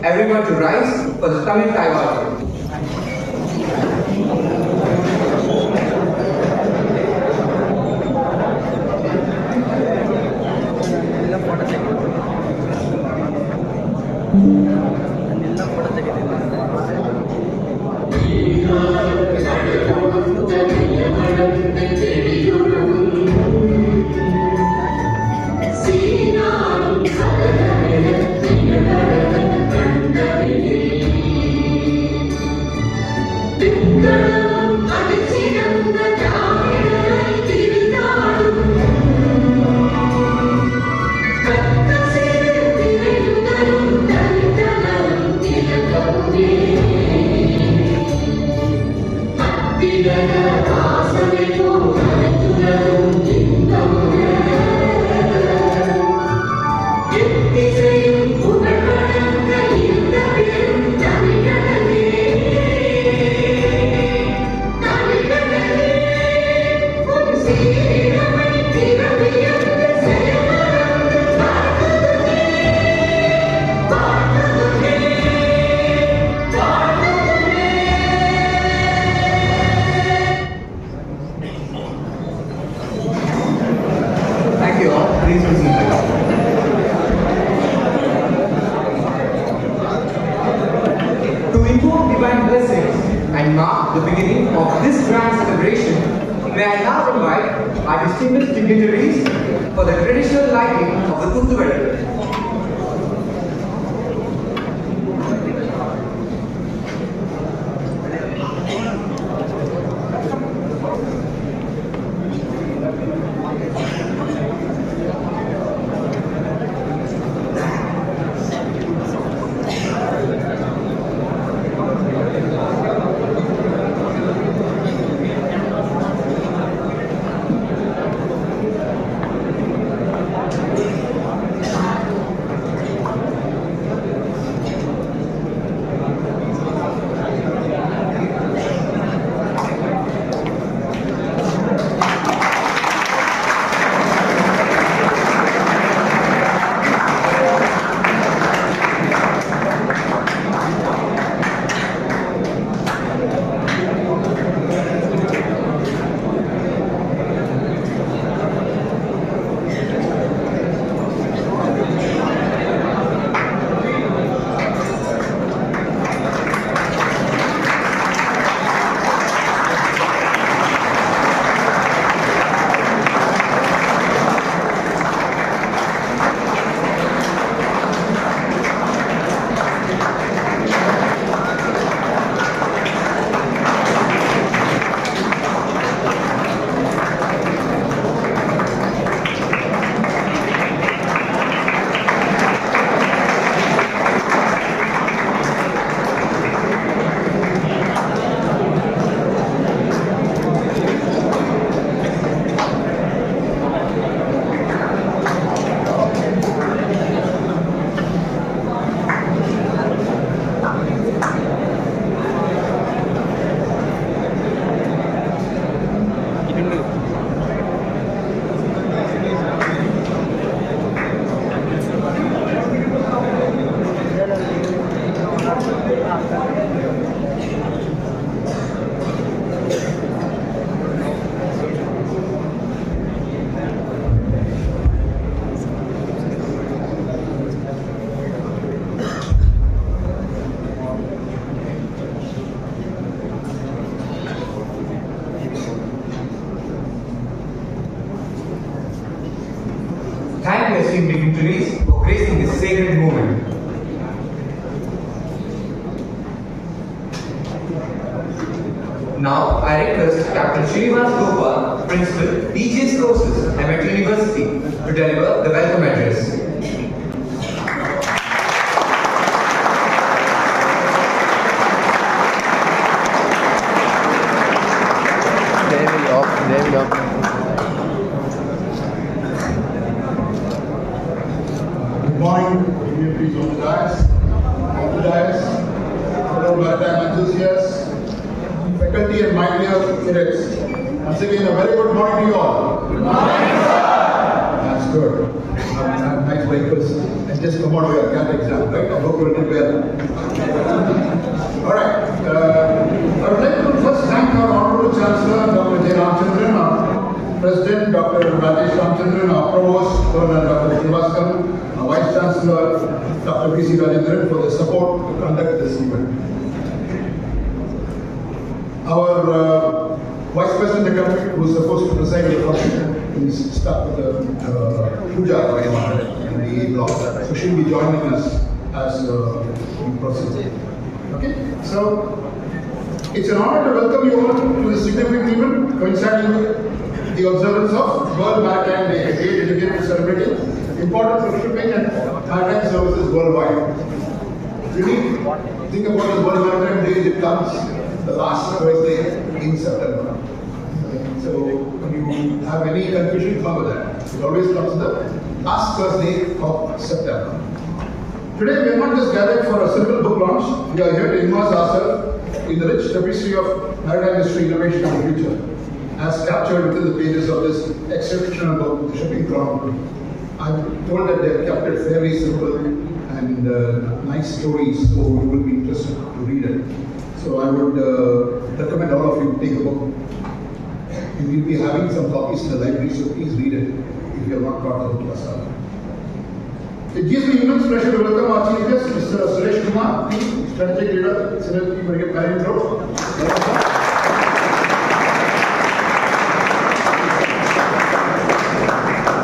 everyone to rise for the Tamil Kaivatham. And mark the beginning of this grand celebration, may I now invite our distinguished dignitaries for the traditional lighting of the Kuthuvedal. Thank you, esteemed dignitaries, for gracing this sacred moment. Now, I request Captain Srinivas Gopal, Principal, DJ's Courses, Amet University, to deliver the welcome address. There we go. Good morning, dignitaries on the dais, fellow maritime enthusiasts, faculty and my dear spirits. Once again, a very good morning to you all. Good morning, sir. That's good. Nice breakfast. just come out of your CAT exam, right? I hope you did well. Alright, I would like to first thank our Honorable Chancellor, Dr. J. Ramchandran, our President, Dr. Rajesh Ramchandran, our Provost, Dr. Srivastav, our Vice Chancellor, Dr. B.C. Rajendran, for the support to conduct this event. Our Vice President of the country, who is supposed to preside over the function, is stuck with the puja in the A block. So she'll be joining us as we proceed. Okay, so it's an honor to welcome you all to this significant event coinciding with the observance of World Maritime Day, a day dedicated to celebrating importance of shipping and maritime services worldwide. You need to think about this World Maritime Day, it comes the last Thursday in September. So when you have any confusion, remember that. It always comes the last Thursday of September. Today we are not just gathered for a simple book launch, we are here to immerse ourselves in the rich tapestry of maritime history, innovation and future, as captured within the pages of this exceptional book, the Shipping Chronicle. I'm told that they have kept it fairly simple and nice stories, so you will be interested to read it. So I would recommend all of you take a book. We will be having some copies in the library, so please read it if you have not got the book yourself. It gives me immense pleasure to welcome our chief guest, Mr. Suresh Kumar, strategic leader, Synergy Marine Group.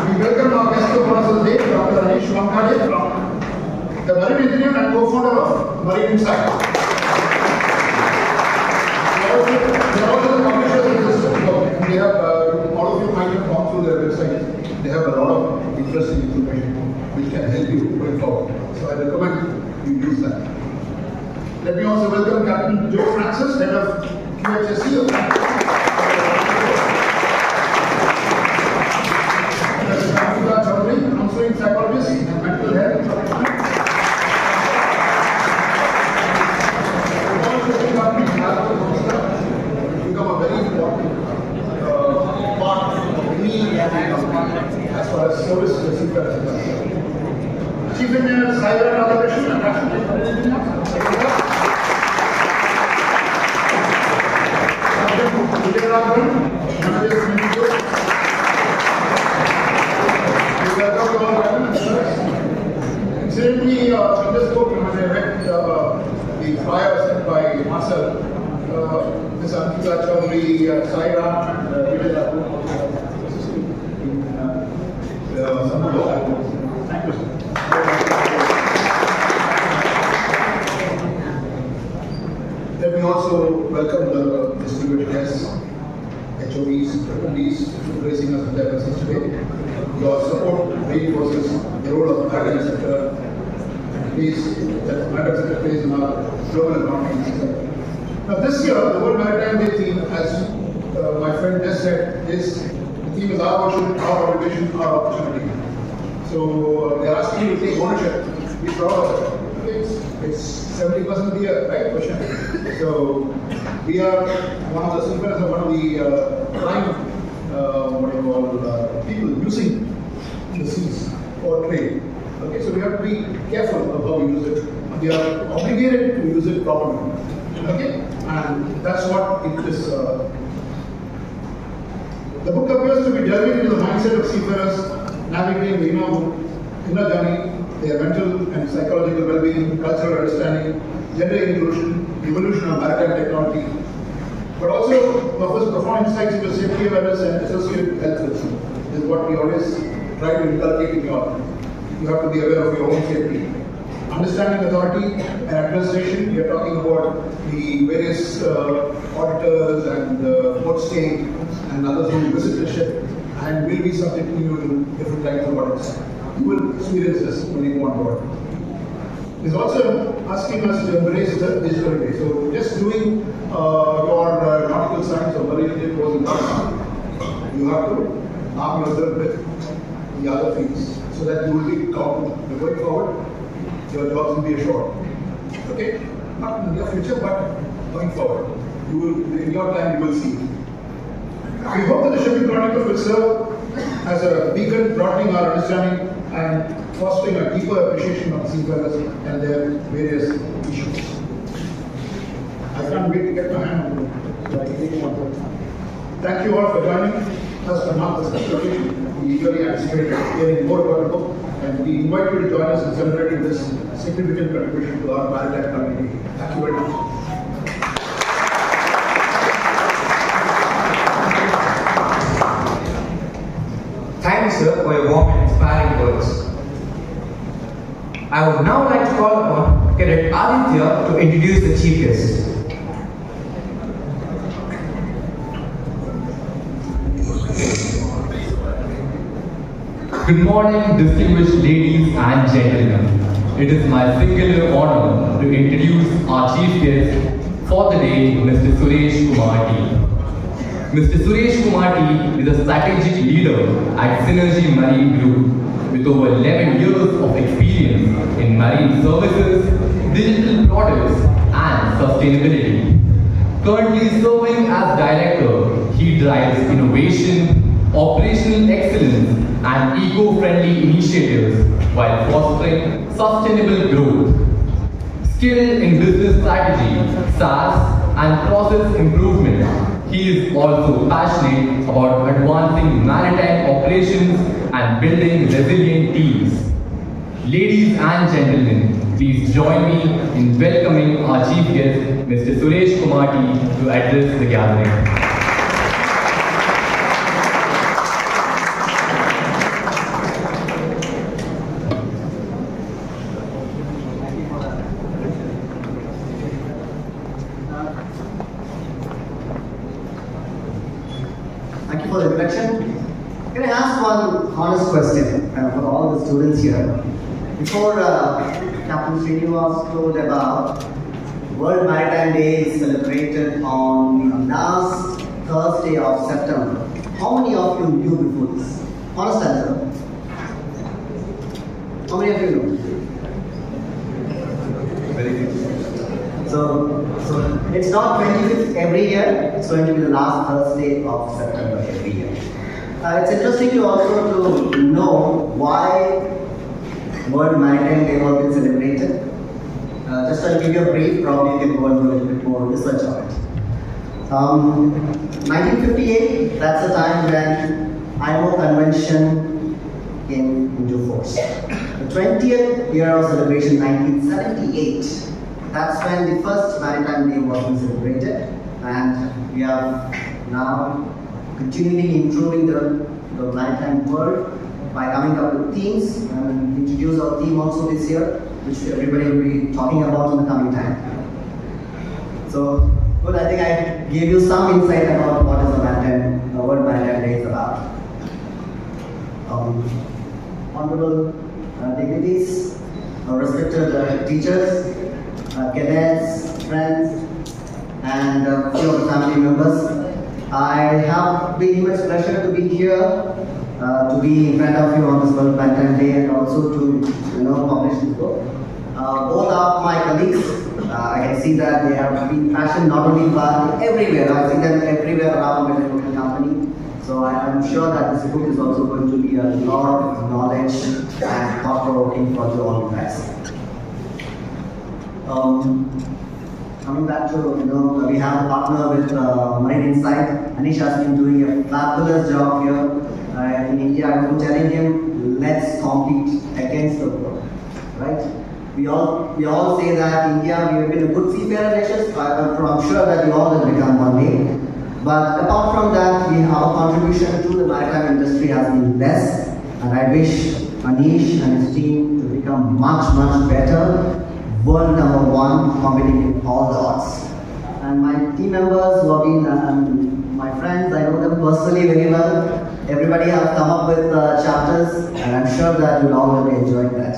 We welcome our guest of honor today, Dr. Anish Wankade, the marine engineer and co-founder of Maritime. They are also the publishers of this book. They have, all of you might have gone through their website. They have a lot of interesting information which can help you going forward. So I recommend you use that. Let me also welcome Captain Joe Francis, head of QHSC. Counseling psychologist and mental health. Become a very important part of any as far as service to the seafarers is concerned. Chief Engineer Cyber and Other Questions Incidentally, in this book, when I read the flyer sent by Marcel, Ms. Ankita Chaudhary, Saira, and thank you, sir. Let me also welcome the distinguished guests, HODs, FMDs, raising us with their presence today. Your support reinforces the role of the maritime sector and that maritime sector plays in our global economy. Now this year, the World Maritime Day theme, as my friend just said, is the theme is our ocean, our obligation, our opportunity. So they're asking you to take ownership. Be proud of it. It's 70% of the year, right, question? So we are one of the seafarers of one of the prime people using the seas for trade. Okay, so we have to be careful of how we use it. We are obligated to use it properly. Okay, and that's what it is. The book appears to be delving into the mindset of seafarers, navigating the inner journey, their mental and psychological well-being, cultural understanding, gender inclusion, evolution of maritime technology, but also offers profound insights into safety awareness and associated health risks. This is what we always try to inculcate in your. You have to be aware of your own safety. Understanding authority and administration, we are talking about the various auditors and port stay and others who visit the ship and will be subject to you in different kinds of audits. You will experience this when you go on board. It's also asking us to embrace the digital way. So just doing your nautical science or marine engineering course enough. You have to arm yourself with the other things so that you will be confident. Going forward, your jobs will be assured. Okay? Not in the near future, but going forward. You will, in your time, you will see. We hope that the Shipping Chronicle will serve as a beacon broadening our understanding and fostering a deeper appreciation of seafarers and their various issues. I can't wait to get my hand on it. Thank you all for joining us to mark this special occasion. We eagerly anticipate hearing more about the book, and we invite you to join us in celebrating this significant contribution to our maritime community. Thank you very much. Thank you, sir, for your warm and inspiring words. I would now like to call upon Cadet Aditya to introduce the chief guest. Good morning, distinguished ladies and gentlemen. It is my singular honor to introduce our chief guest for the day, Mr. Suresh Kumar T. Mr. Suresh Kumar T is a strategic leader at Synergy Marine Group with over 11 years of experience in marine services, digital products, and sustainability. Currently serving as director, he drives innovation, operational excellence, and eco-friendly initiatives while fostering sustainable growth. Skilled in business strategy, SaaS, and process improvement, he is also passionate about advancing maritime operations and building resilient teams. Ladies and gentlemen, please join me in welcoming our chief guest, Mr. Suresh Kumar T, to address the gathering. Thank you for the introduction. Can I ask one honest question for all the students here? Before Captain Srinivas told about World Maritime Day is celebrated on the last Thursday of September, how many of you knew before this? Honest answer. How many of you know? Very good. So it's not 25th every year, it's going to be the last Thursday of September every year. It's interesting to also to know why World Maritime Day was being celebrated. Just to give you a brief, probably you can go and do a little bit more research on it. 1958, that's the time when IMO Convention came into force. The 20th year of celebration, 1978. That's when the first Maritime Day was celebrated, and we are now continually improving the maritime world by coming up with themes and introduce our theme also this year, which everybody will be talking about in the coming time. So, good, I think I gave you some insight about what is the World Maritime Day is about. Honorable dignitaries, respected teachers, cadets, friends, and a few of the family members. I have been immense pleasure to be here, to be in front of you on this World Maritime Day, and also to publish this book. Both of my colleagues, I can see that they have been passionate not only but everywhere. I see them everywhere around with the local company. So I am sure that this book is also going to be a lot of knowledge and thought-provoking for you all guys. Coming back to, we have a partner with Marine Insight. Anish has been doing a fabulous job here in India. I'm telling him, let's compete against the world, right? We all say that India, we have been a good seafarer nation. I'm sure that we all will become one day. But apart from that, our contribution to the maritime industry has been less. And I wish Anish and his team to become much, much better. World #1, competing in all the odds. And my team members who have been my friends, I know them personally very well. Everybody has come up with chapters, and I'm sure that you'll all be enjoying that.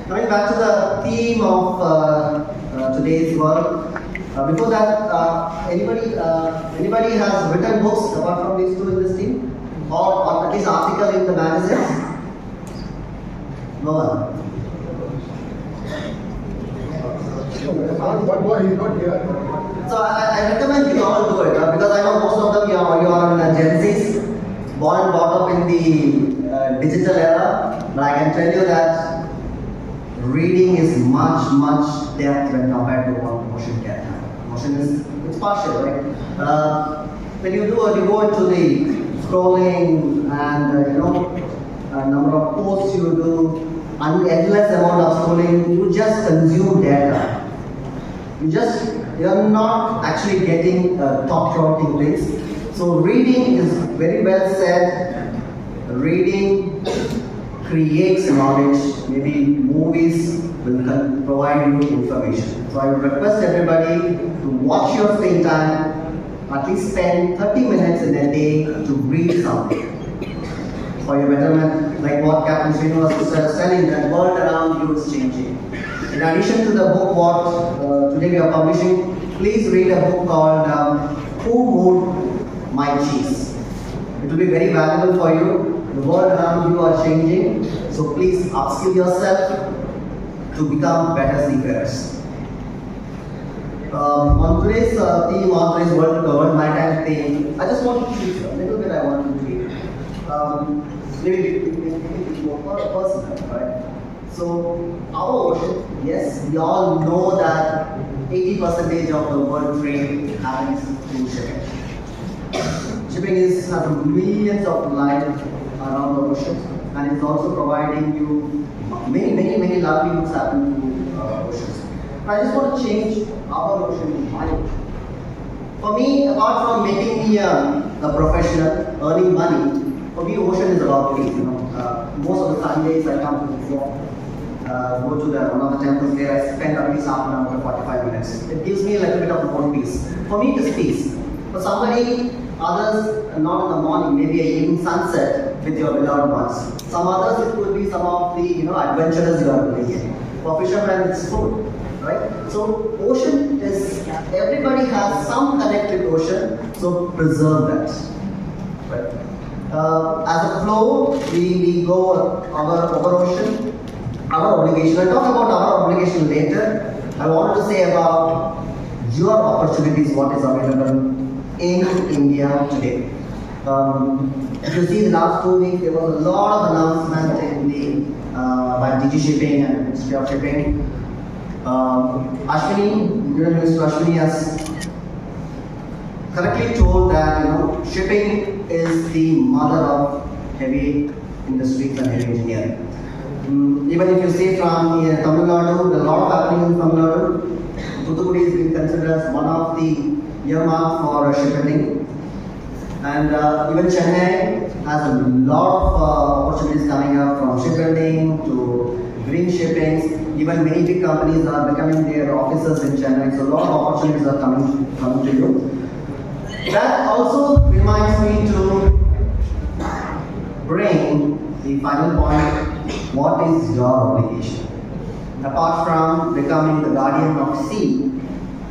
Coming back to the theme of today's world. Before that, anybody has written books apart from these two in this team, or at least article in the magazines? No one. What boy is not here? So I recommend you all do it because I know most of them you are Gen Zs, born and brought up in the digital era, but I can tell you that reading is much depth when compared to what motion can have. Motion is, it's partial, right? When you go into the scrolling and a number of posts you do, and endless amount of scrolling, you just consume data. You're not actually getting thought-provoking things. So reading is very well said. Reading creates knowledge. Maybe movies will provide you information. So I would request everybody to watch your screen time. At least spend 30 minutes in a day to read something. For your betterment, like what Captain Srinivas was telling, that world around you is changing. In addition to the book what today we are publishing, please read a book called Who Moved My Cheese. It will be very valuable for you. The world around you are changing, so please upskill yourself to become better seafarers. On today's theme, on today's World Maritime theme, I just want to teach you a little bit. I want to read. Maybe more personal, right? So our ocean, yes, we all know that 80% of the world trade happens through shipping. Shipping has millions of lives around the ocean, and it's also providing you many livelihoods happen through oceans. I just want to change our ocean, my ocean. For me, apart from making me a professional, earning money, for me, ocean is about peace. Most of the Sundays I come to the go to one of the temples there. I spend at least half an hour to 45 minutes. It gives me a little bit of more peace. For me, it is peace. For somebody, others, not in the morning, maybe an evening sunset with your beloved ones. Some others, it could be some of the adventures you are doing in. For fishermen, it's food. Right? So ocean is, everybody has some connected ocean, so preserve that. Right? As a flow, we go our ocean, our obligation. I'll talk about our obligation later. I wanted to say about your opportunities, what is available in India today. If you see the last 2 weeks, there was a lot of announcement in the by DG Shipping and Ministry of Shipping. Ashwini, Minister Ashwini has correctly told that shipping is the mother of heavy industries and heavy engineering. Even if you say from Tamil Nadu, there are a lot of happening in Tamil Nadu. Thuthukudi is being considered as one of the earmarks for shipbuilding. And even Chennai has a lot of opportunities coming up, from shipbuilding to green shipping. Even many big companies are becoming their offices in Chennai, so a lot of opportunities are coming to you. That also reminds me to bring the final point: what is your obligation? Apart from becoming the guardian of sea,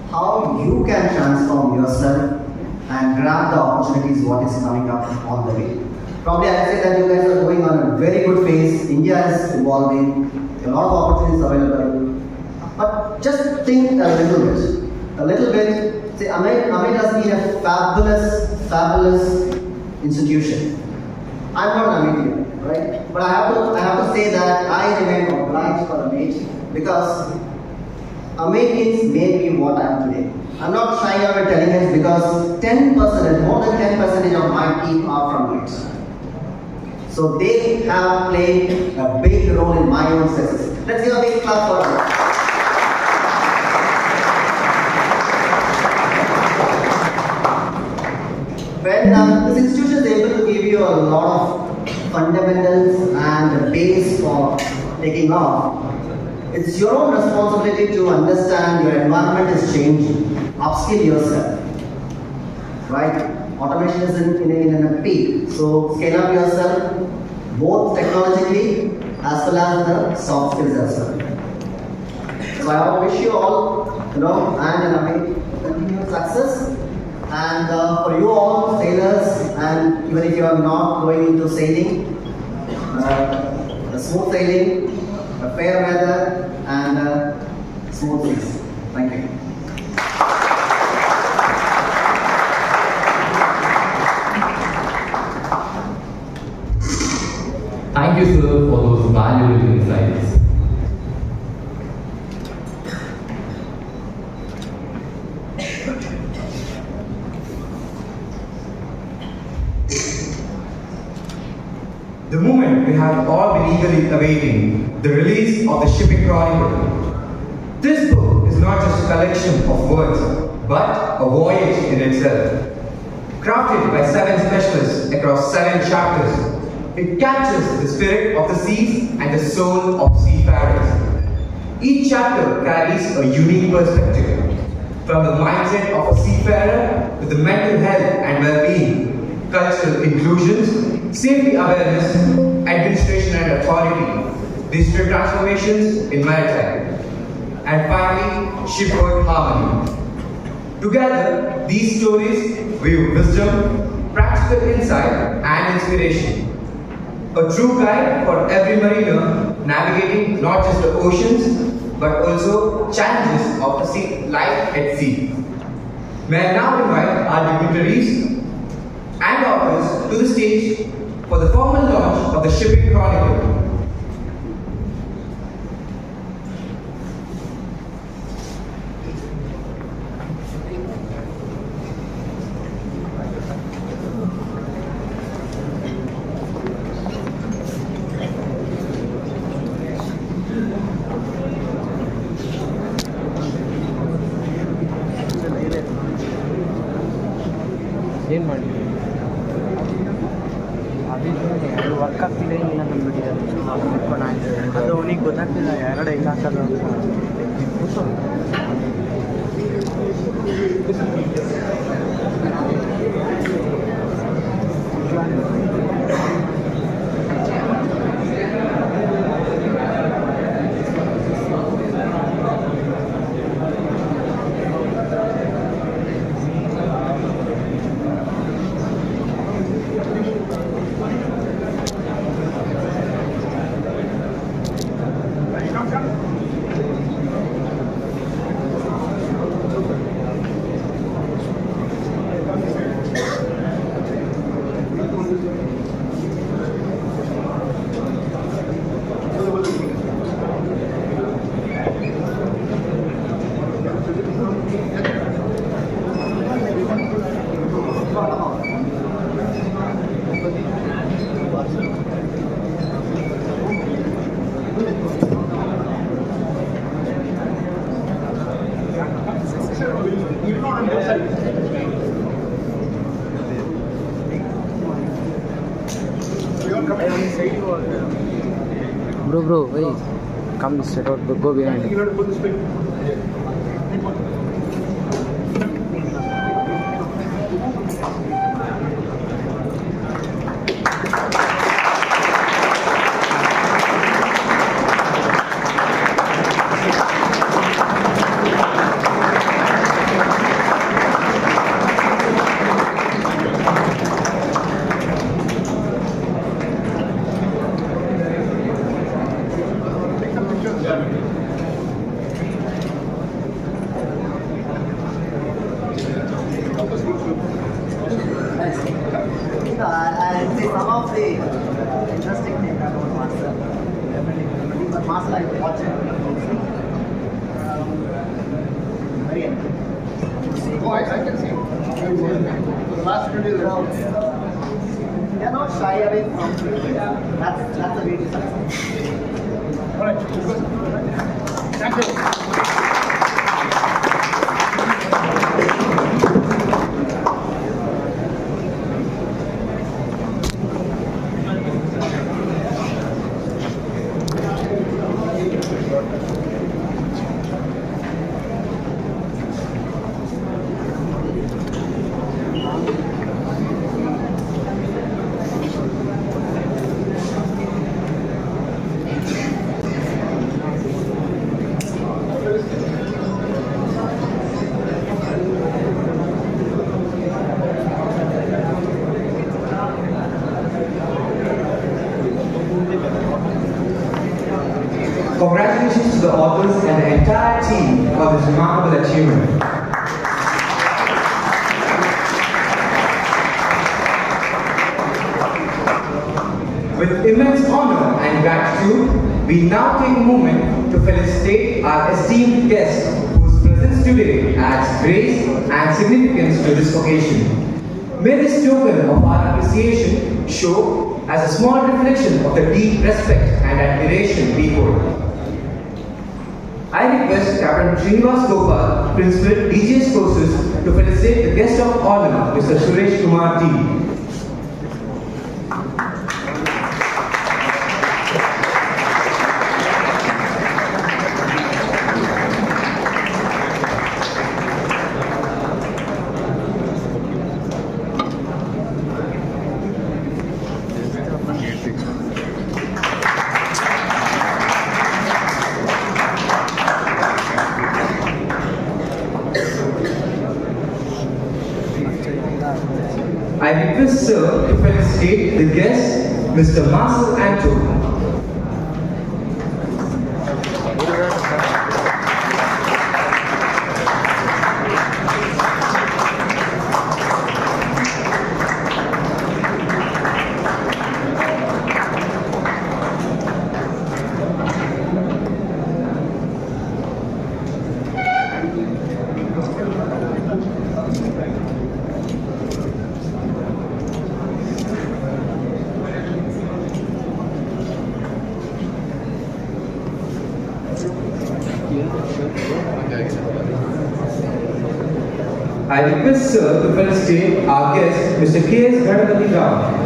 how you can transform yourself and grab the opportunities what is coming up on the way. Probably I say that you guys are going on a very good phase. India is evolving. A lot of opportunities available, but just think a little bit. See, Amet has been a fabulous institution. I'm not an Ametian, right? But I have to say that I remain obliged for Amet, because Ametians made me what I am today. I'm not shy away telling this, because 10%, more than 10% of my team are from Amet. So they have played a big role in my own success. Let's give a big clap for them. When this institution is able to give you a lot of fundamentals and a base for taking off, it's your own responsibility to understand your environment is changing. Upskill yourself. Right? Automation is in a peak, so scale up yourself, both technologically as well as the soft skills as well. So I wish you all, and continued success. And for you all sailors, and even if you are not going into sailing, a smooth sailing, a fair weather, and smooth seas. Thank you. valuable insights. The moment we have all been eagerly awaiting, the release of the Shipping Chronicle. This book is not just a collection of words, but a voyage in itself. Crafted by 7 specialists across 7 chapters, it captures the spirit of the seas and the soul of seafarers. Each chapter carries a unique perspective, from the mindset of a seafarer to the mental health and well-being, cultural inclusions, safety awareness, administration and authority, digital transformations in maritime, and finally, shipboard harmony. Together, these stories weave wisdom, practical insight, and inspiration. A true guide for every mariner navigating not just the oceans, but also challenges of the sea, life at sea. May I now invite our dignitaries and authors to the stage for the formal launch of the Shipping Chronicle. ಏನು ಮಾಡಿ ಅದು work ಆಗ್ತಿದೆ ಇಲ್ಲ ಅಂದ್ಬಿಟ್ಟಿದ್ದಾರೆ ಅದು ಅವನಿಗೆ ಗೊತ್ತಾಗ್ತಿಲ್ಲ ಎರಡೇ ಇಲ್ಲ sir Bro, wait. Come straight out, go behind. I'll say some of the interesting things about Master. But Master, I watch it. Very interesting. Oh, I can see. The last 20 years. They are not shy away from it. That's the way to success. All right. Thank you. Congratulations to the authors and the entire team for this remarkable achievement. With immense honor and and gratitude, we now take a moment to felicitate our esteemed guest whose presence today adds grace and significance to this occasion. May this token of our appreciation show as a small reflection of the deep respect and admiration we hold. I request Captain Srinivas Gopal, Principal DGS Courses, to felicitate the guest of honor, Mr. Suresh Kumar T. I request Sir to felicitate the guest, Mr. Marcel Anto. I request Sir to felicitate our guest, Mr. K.S. Ganapati Rao.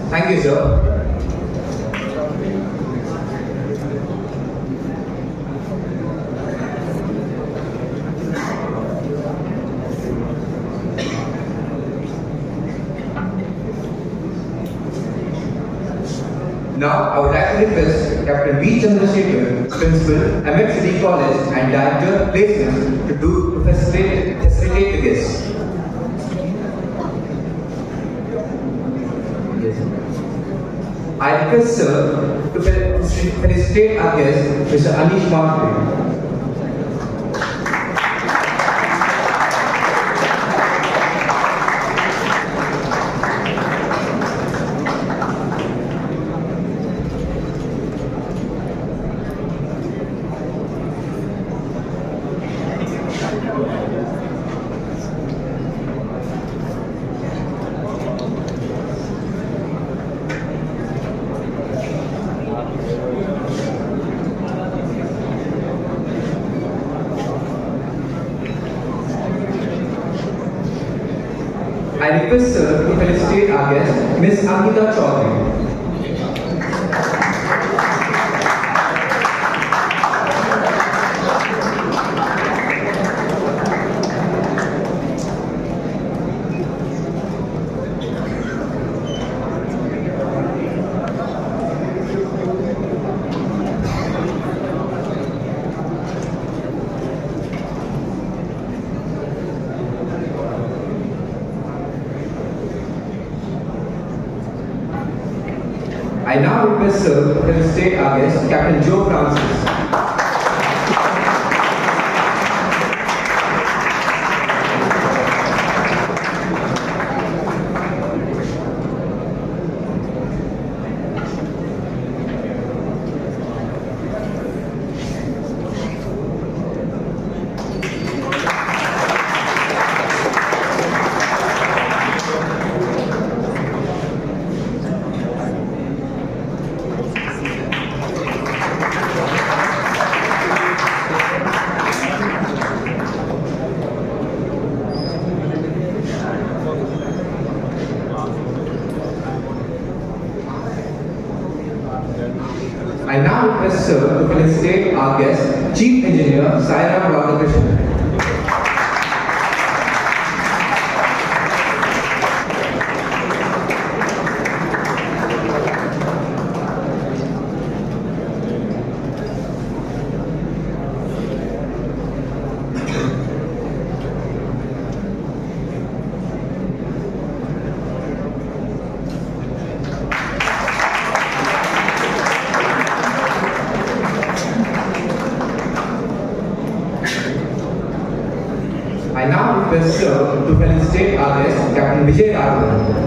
Thank you, sir. Now, I would like to request Captain B. Chandrasekhar, Principal, Amet City College and Director Placements to facilitate the guests. I request Sir to felicitate our guest, Mr. Anish Markle. I request Sir to felicitate our guest, Ms. Ankita Chaudhary. I now request Sir to felicitate our guest, Captain Joe Francis. request sir to felicitate our guest, Chief Engineer Sairam Radhakrishnan. I now request sir to felicitate our guest, Captain Vijay Raghavan.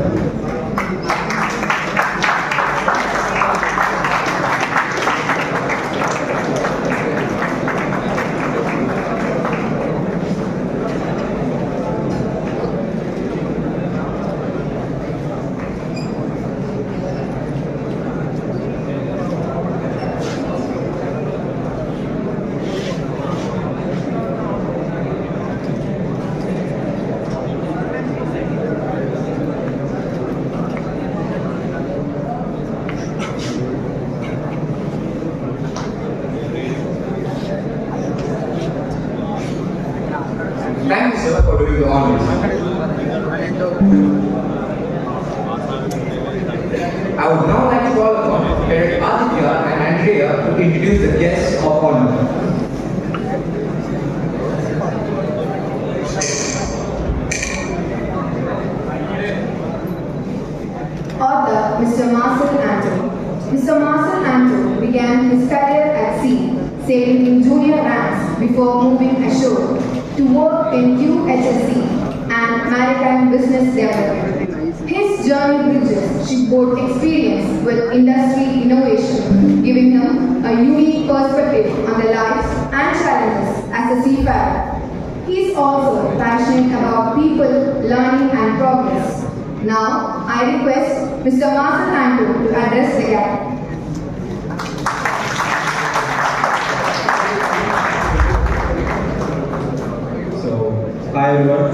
Thank you, sir, for doing the honors. I would now like to call upon Parent Aditya and Andrea to introduce the guests of honor. Author Mr. Marcel Anto. Mr. Marcel Anto began his career at sea, sailing in junior ranks before moving ashore to work in QHSC and Maritime Business Development. His journey bridges shipboard experience with industry innovation, giving him a unique perspective on the lives and challenges as a seafarer. He is also passionate about people, learning and progress. Now, I request Mr. Marcel Anto to address the gathering. Hi everyone.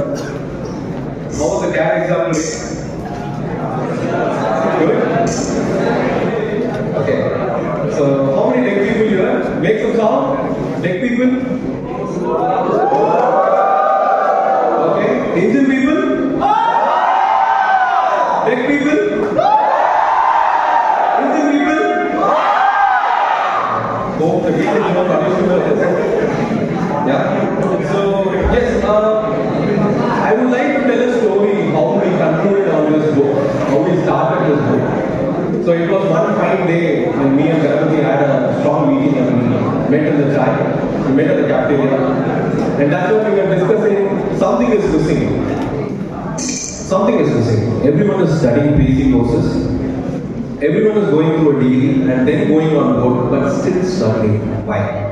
How was the CAT exam today? Good? Okay. So how many deck people here? Make some sound. Deck people? Okay. Engine people? Deck people? Engine people? Hope the people are not punished for this. Yeah. So yes, I would like to tell a story how we concluded on this book, how we started this book. So it was one fine day when me and Janaki had a strong meeting and we met in the chai, we met at the cafeteria, and that's when we were discussing something is missing. Something is missing. Everyone is studying PhD courses, everyone is going through a degree and then going on board, but still struggling. Why?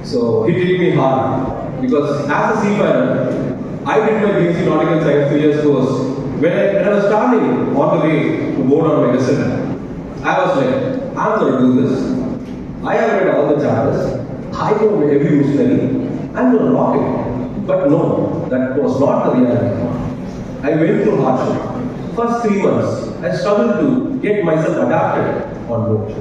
So it hit me hard because as a seafarer, I did my PhD Nautical Science 3 years course. When I was starting on the way to board on my vessel, I was like, I'm going to do this. I have read all the chapters. I know every missionary. I'm going to rock it. But no, that was not the reality. I went through hardship. First 3 months, I struggled to get myself adapted on board.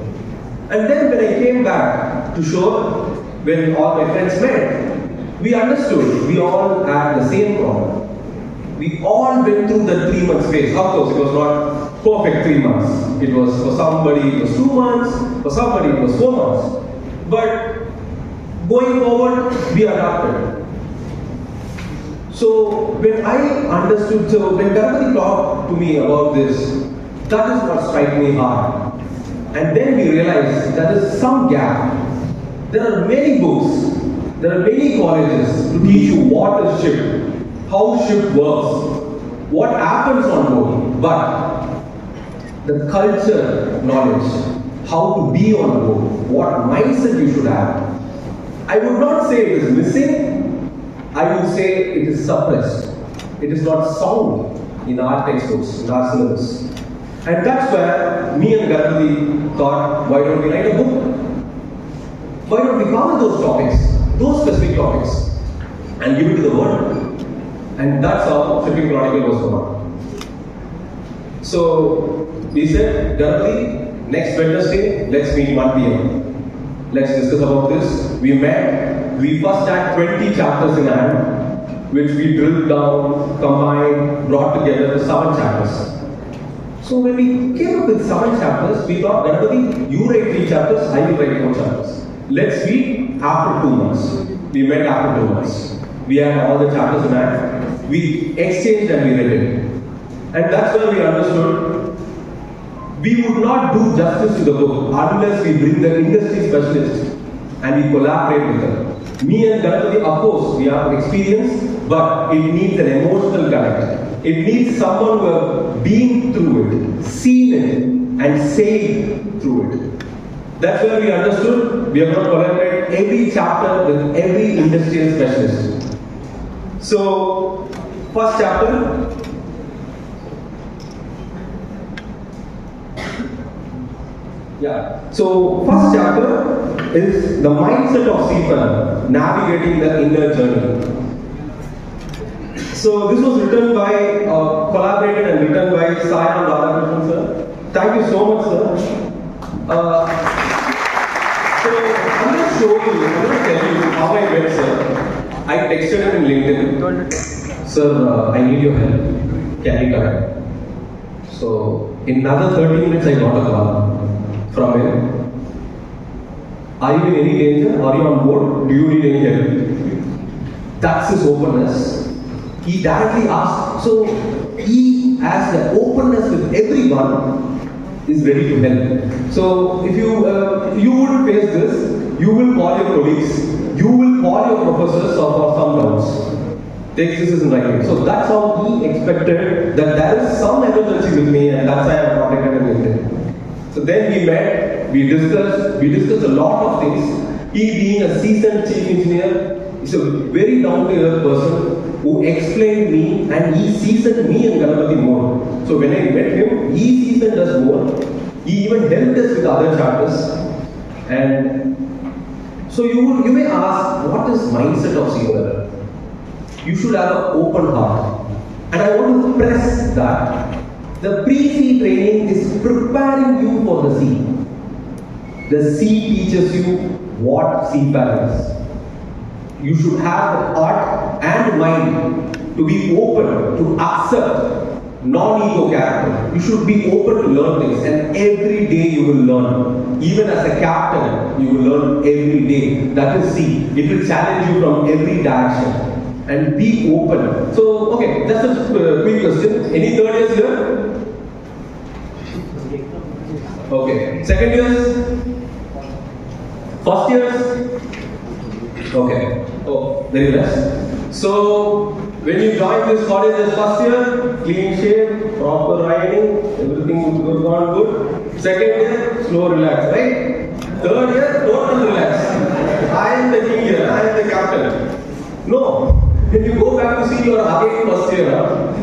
And then when I came back to shore, when all my friends met, we understood we all had the same problem. We all went through the 3 months phase. Of course, it was not perfect 3 months. It was for somebody it was 2 months, for somebody it was 4 months. But going forward, we adapted. So when I understood, so when Janaki talked to me about this, that is what struck me hard. And then we realized there is some gap. There are many books, there are many colleges to teach you what is ship, how ship works, what happens on board, but the culture knowledge, how to be on board, what mindset you should have. I would not say it is missing, I would say it is suppressed. It is not sound in our textbooks, in our syllabus. And that's where me and Janaki thought, why don't we write a book? Why don't we cover those topics, those specific topics, and give it to the world? And that's how Shipping Chronicle was born. So we said, Janaki, next Wednesday, let's meet 1 p.m. let's discuss about this. We met, we first had 20 chapters in hand, which we drilled down, combined, brought together to 7 chapters. So when we came up with 7 chapters, we thought, Ganapati, you write 3 chapters, I will write 4 chapters. Let's read after 2 months. We met after 2 months. We had all the chapters in hand. We exchanged and we read it. And that's where we understood we would not do justice to the book unless we bring the industry specialists and we collaborate with them. Me and Ganapati, of course, we have experience, but it needs an emotional connect. It needs someone who have been through it, seen it, and sailed through it. That's where we understood we are going to collaborate every chapter with every industrial specialist. So, first chapter. Yeah. So, first chapter is the mindset of seafarer, navigating the inner journey. So, this was written by, collaborated and written by Sai and Radhakrishnan sir. Thank you so much, sir. So, I'm going to show you, I'm going to tell you how I met sir. I texted him in LinkedIn. Sir, I need your help. Can you come? So, in another 30 minutes, I got a call from him. Are you in any danger? Are you on board? Do you need any help? That's his openness. He directly asked. So he has the openness with everyone, is ready to help. So if you wouldn't face this, you will call your colleagues, you will call your professors for some doubts. Take this as writing. So that's how he expected that there is some emergency with me, and that's why I have contacted him with him. So then we met, we discussed a lot of things. He being a seasoned chief engineer, is a very down-to-earth person who explained me, and he seasoned me and Ganapati more. So when I met him, he seasoned us more. He even helped us with other chapters. And so you may ask, what is mindset of seafarer? You should have an open heart. And I want to press that. The pre-sea training is preparing you for the sea. The sea teaches you what seafaring is. You should have the heart and mind to be open to accept non-ego character. You should be open to learn things, and every day you will learn. Even as a captain, you will learn every day. That is sea. It will challenge you from every direction. And be open. So, okay, that's a quick question. Any third years here? Okay. Second years? First years? Okay. Oh, very nice. So, when you join this college as first year, clean shave, proper riding, everything will go on good. Second year, slow relax, right? Third year, total relax. I am the king here, I am the captain. No. When you go back to see your again first year,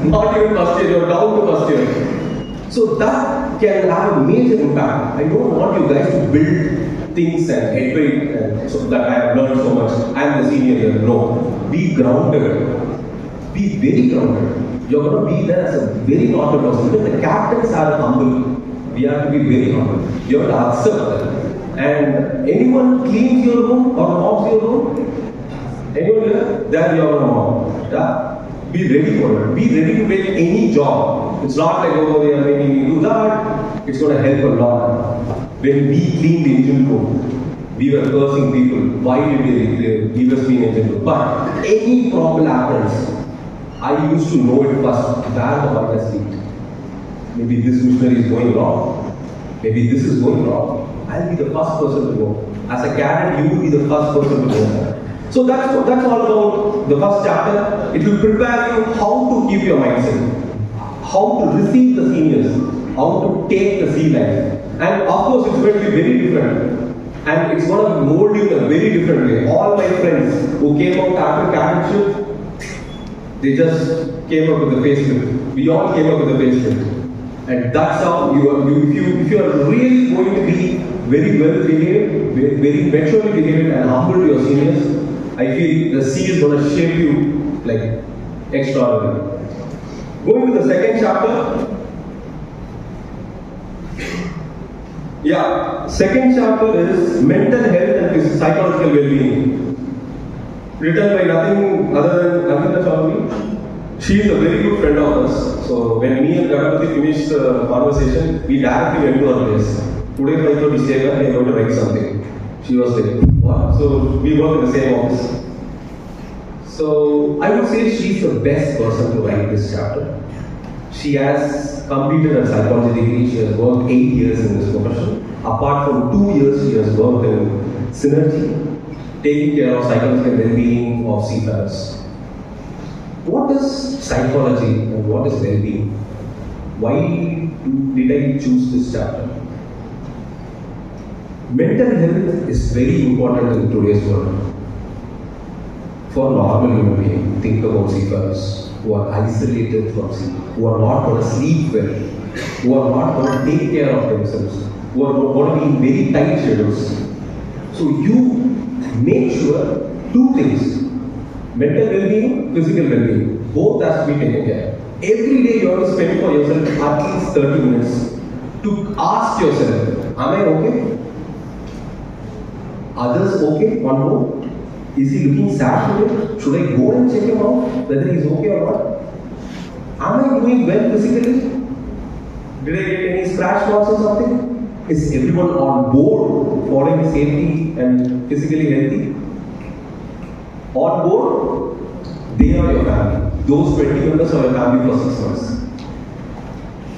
not even first year, you're down to first year. So that can have a major impact. I don't want you guys to build things and educate so that I have learned so much. I am the senior here. No. Be grounded. Be very grounded. You're going to be there as a very normal person. Even the captains are humble. We have to be very humble. You have to accept that. And anyone cleans your room or mops your room, anyone here? Then you are mom. Yeah? Be ready for it. Be ready to take any job. It's not like, oh, they are making me do that. It's going to help a lot. When we cleaned the engine room, we were cursing people. Why did they leave us clean engine room? But any problem happens, I used to know it first. Where the oil has leaked. Maybe this missionary is going wrong. Maybe this is going wrong. I'll be the first person to go. As a cadet, you will be the first person to go. So that's all about the first chapter. It will prepare you how to keep your mindset, how to receive the seniors, how to take the sea life. And of course, it's going to be very different. And it's going to mold you in a very different way. All my friends who came out after captainship, they just came up with a facelift. We all came up with a facelift. And that's how if you are really going to be very well behaved, very maturely behaved and humble to your seniors, I feel the sea is going to shape you like extraordinary. Going to the second chapter. Yeah, second chapter is mental health and psychological well-being. Written by nothing other than Amet Chaudhary. She is a very good friend of us. So when me and Ganapati finished the conversation, we directly went to her place. Today, if I thought to stay there, I want to write something. She was like, what? So we work in the same office. So I would say she's the best person to write this chapter. She has completed her psychology degree. She has worked 8 years in this profession. Apart from 2 years, she has worked in Synergy, taking care of psychological well-being of seafarers. What is psychology and what is well-being? Why did I choose this chapter? Mental health is very important in today's world. For normal human beings, think about seafarers who are isolated from sea, who are not going to sleep well, who are not going to take care of themselves, who are going to be in very tight schedules. So you make sure 2 things. Mental well-being, physical well-being, both has to be taken care. Every day you have to spend for yourself at least 30 minutes to ask yourself, am I okay? Others okay? One more. Is he looking sad today? Should I go and check him out whether he's okay or not? Am I doing well physically? Did I get any scratch marks or something? Is everyone on board following safety and physically healthy? On board, they are your family. Those 20 members are your family for 6 months.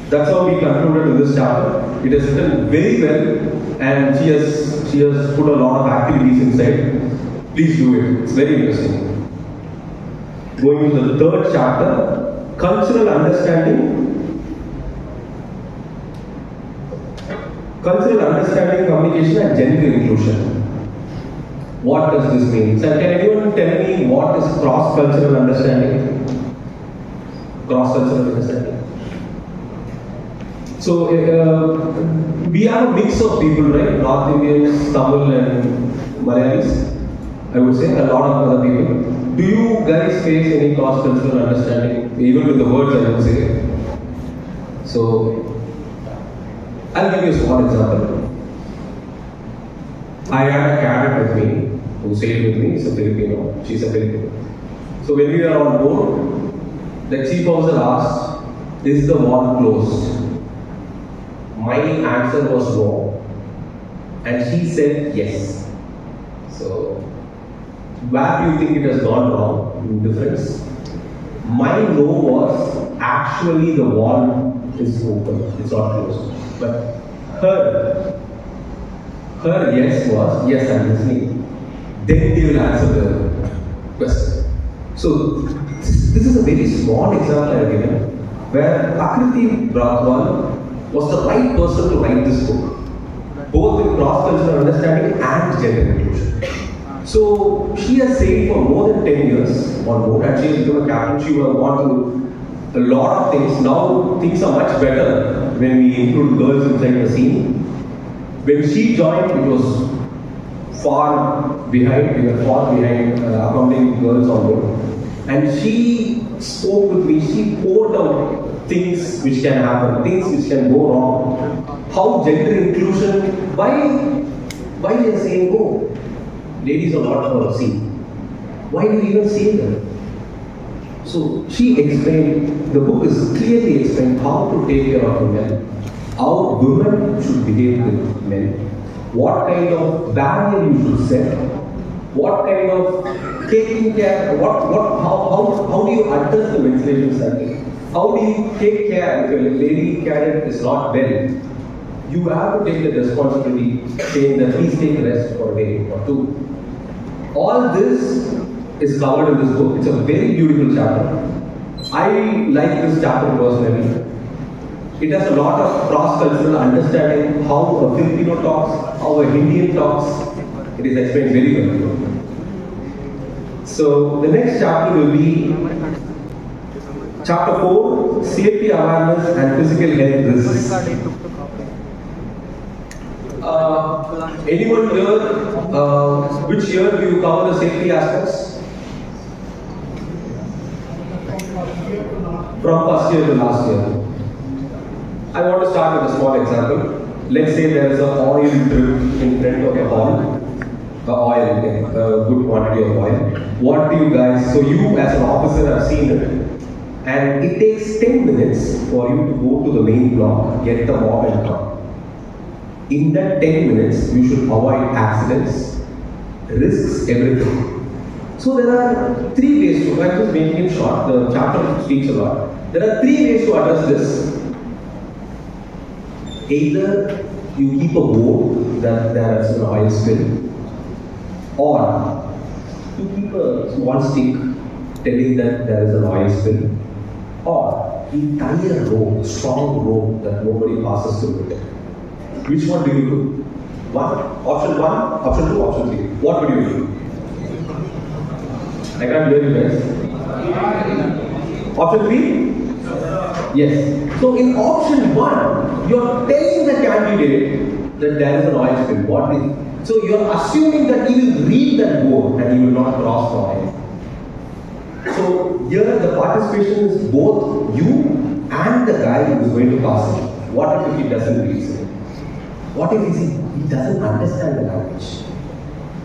That's how we concluded in this chapter. It is written very well, and she has put a lot of activities inside. Please do it. It's very interesting. Going to the third chapter, cultural understanding. Cultural understanding, communication, and gender inclusion. What does this mean? So can anyone tell me what is cross-cultural understanding? Cross-cultural understanding. So we are a mix of people, right? North Indians, Tamil and Malayalis. I would say a lot of other people. Do you guys face any cross-cultural understanding? Even with the words, I would say. So I'll give you a small example. I had a cadet with me who sailed with me. He's a Filipino. She's a Filipino. So when we were on board, the chief officer asked, "Is the wall closed?" My answer was no, and she said yes. So where do you think it has gone wrong in difference? My no was actually the wall is open, it's not closed. But her yes was, yes, I'm listening. Then they will answer the question. So this is a very small example I have given, where Akriti Bradwal was the right person to write this book, both in cross-cultural understanding and gender inclusion. So she has sailed for more than 10 years on board, and she has become a captain. She will want to a lot of things. Now things are much better when we include girls inside the scene. When she joined, it was far behind. We were far behind accommodating girls on board. And she spoke with me. She poured out things which can happen, things which can go wrong. How gender inclusion? Why they are saying, oh, ladies are not for sea. Why do you even say that? So she explained, the book is clearly explained how to take care of women, how women should behave with men, what kind of barrier you should set, what kind of taking care, how do you address the menstruation cycle, how do you take care if a lady cadet is not well. You have to take the responsibility, saying that please take a rest for a day or two. All this is covered in this book. It's a very beautiful chapter. I like this chapter personally. It has a lot of cross-cultural understanding, how a Filipino talks, how a Indian talks. It is explained very well. So the next chapter will be chapter 4, Safety Awareness and Physical Health Risks. Anyone here, which year do you cover the safety aspects? From first year to last year. I want to start with a small example. let's say there is an oil drip in front of the hall. A good quantity of oil. What do you guys, so you as an officer have seen it, and it takes 10 minutes for you to go to the main block, get the mop and come. In that 10 minutes, you should avoid accidents, risks, everything. So there are 3 ways to, I'm just making it short, the chapter speaks a lot. There are 3 ways to address this. Either you keep a board that there is an oil spill, or you keep a small stick telling that there is an oil spill, or you tie a rope, strong rope that nobody passes through it. Which one do you do? One, option 1, option 2, option 3. What would you do? I can't hear you guys. Option 3? Yes. So in option 1, you are telling the candidate that there is an oil spill. What is? So you are assuming that he will read that board and he will not cross the oil. So here the participation is both you and the guy who is going to pass it. What if he doesn't read it? What if he doesn't understand the language?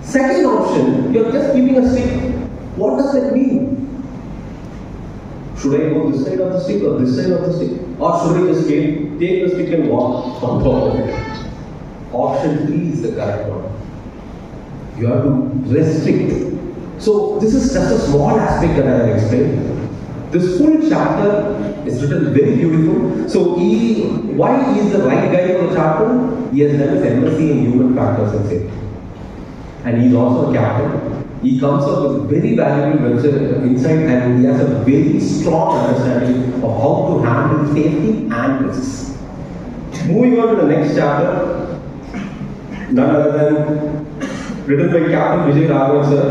Second option, you are just keeping a stick. What does that mean? Should I go this side of the stick or this side of the stick? Or should I just take the stick and walk on top of it? Option 3 is the correct one. You have to restrict. So this is just a small aspect that I have explained. This full chapter is written very beautiful. So why he is the right guy for the chapter? He has done his MSc in human factors and safety. And he is also a captain. He comes up with very valuable insight, and he has a very strong understanding of how to handle safety and risks. Moving on to the next chapter, none other than written by Captain Vijay Raghavan sir.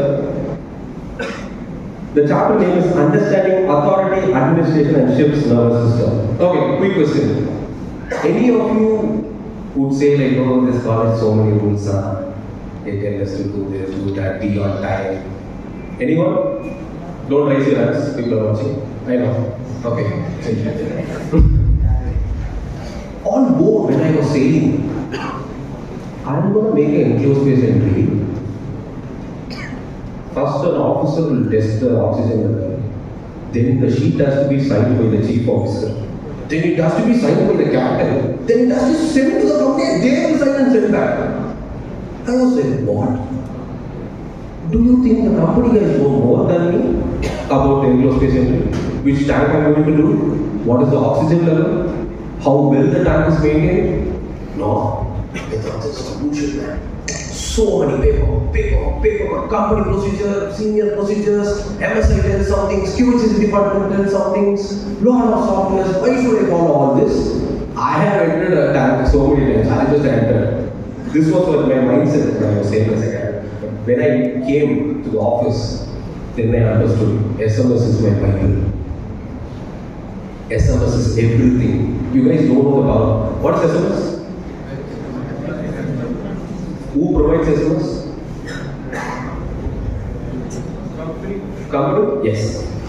The chapter name is Understanding Authority, Administration and Ship's Nervous System. Okay, quick question. Any of you would say like, oh, this college has so many rules, they tell us to do this, do that, be on time. Anyone? Don't raise your hands, people are watching. I know. Okay. On board, when I was sailing, I'm going to make an enclosed space entry. First, an officer will test the oxygen level. Then the sheet has to be signed by the chief officer. Then it has to be signed by the captain. Then it has to be sent to the company and they will sign and send back. I was like, what? Do you think the company guys know more than me about the enclosed space entry? Which tank I am going to do? What is the oxygen level? How well the tank is maintained? No. I thought this was bullshit, man. So many paper, company procedure, senior procedures, MSI tells some things, QHS department tells some things, lot of softwares. Why should I follow all this? I have entered a tank so many times. I just entered. This was what my mindset when I was saying as a guy. When I came to the office, then I understood SMS is my Bible. SMS is everything. You guys don't know about what's SMS? Who provides SMS? Company? Yes.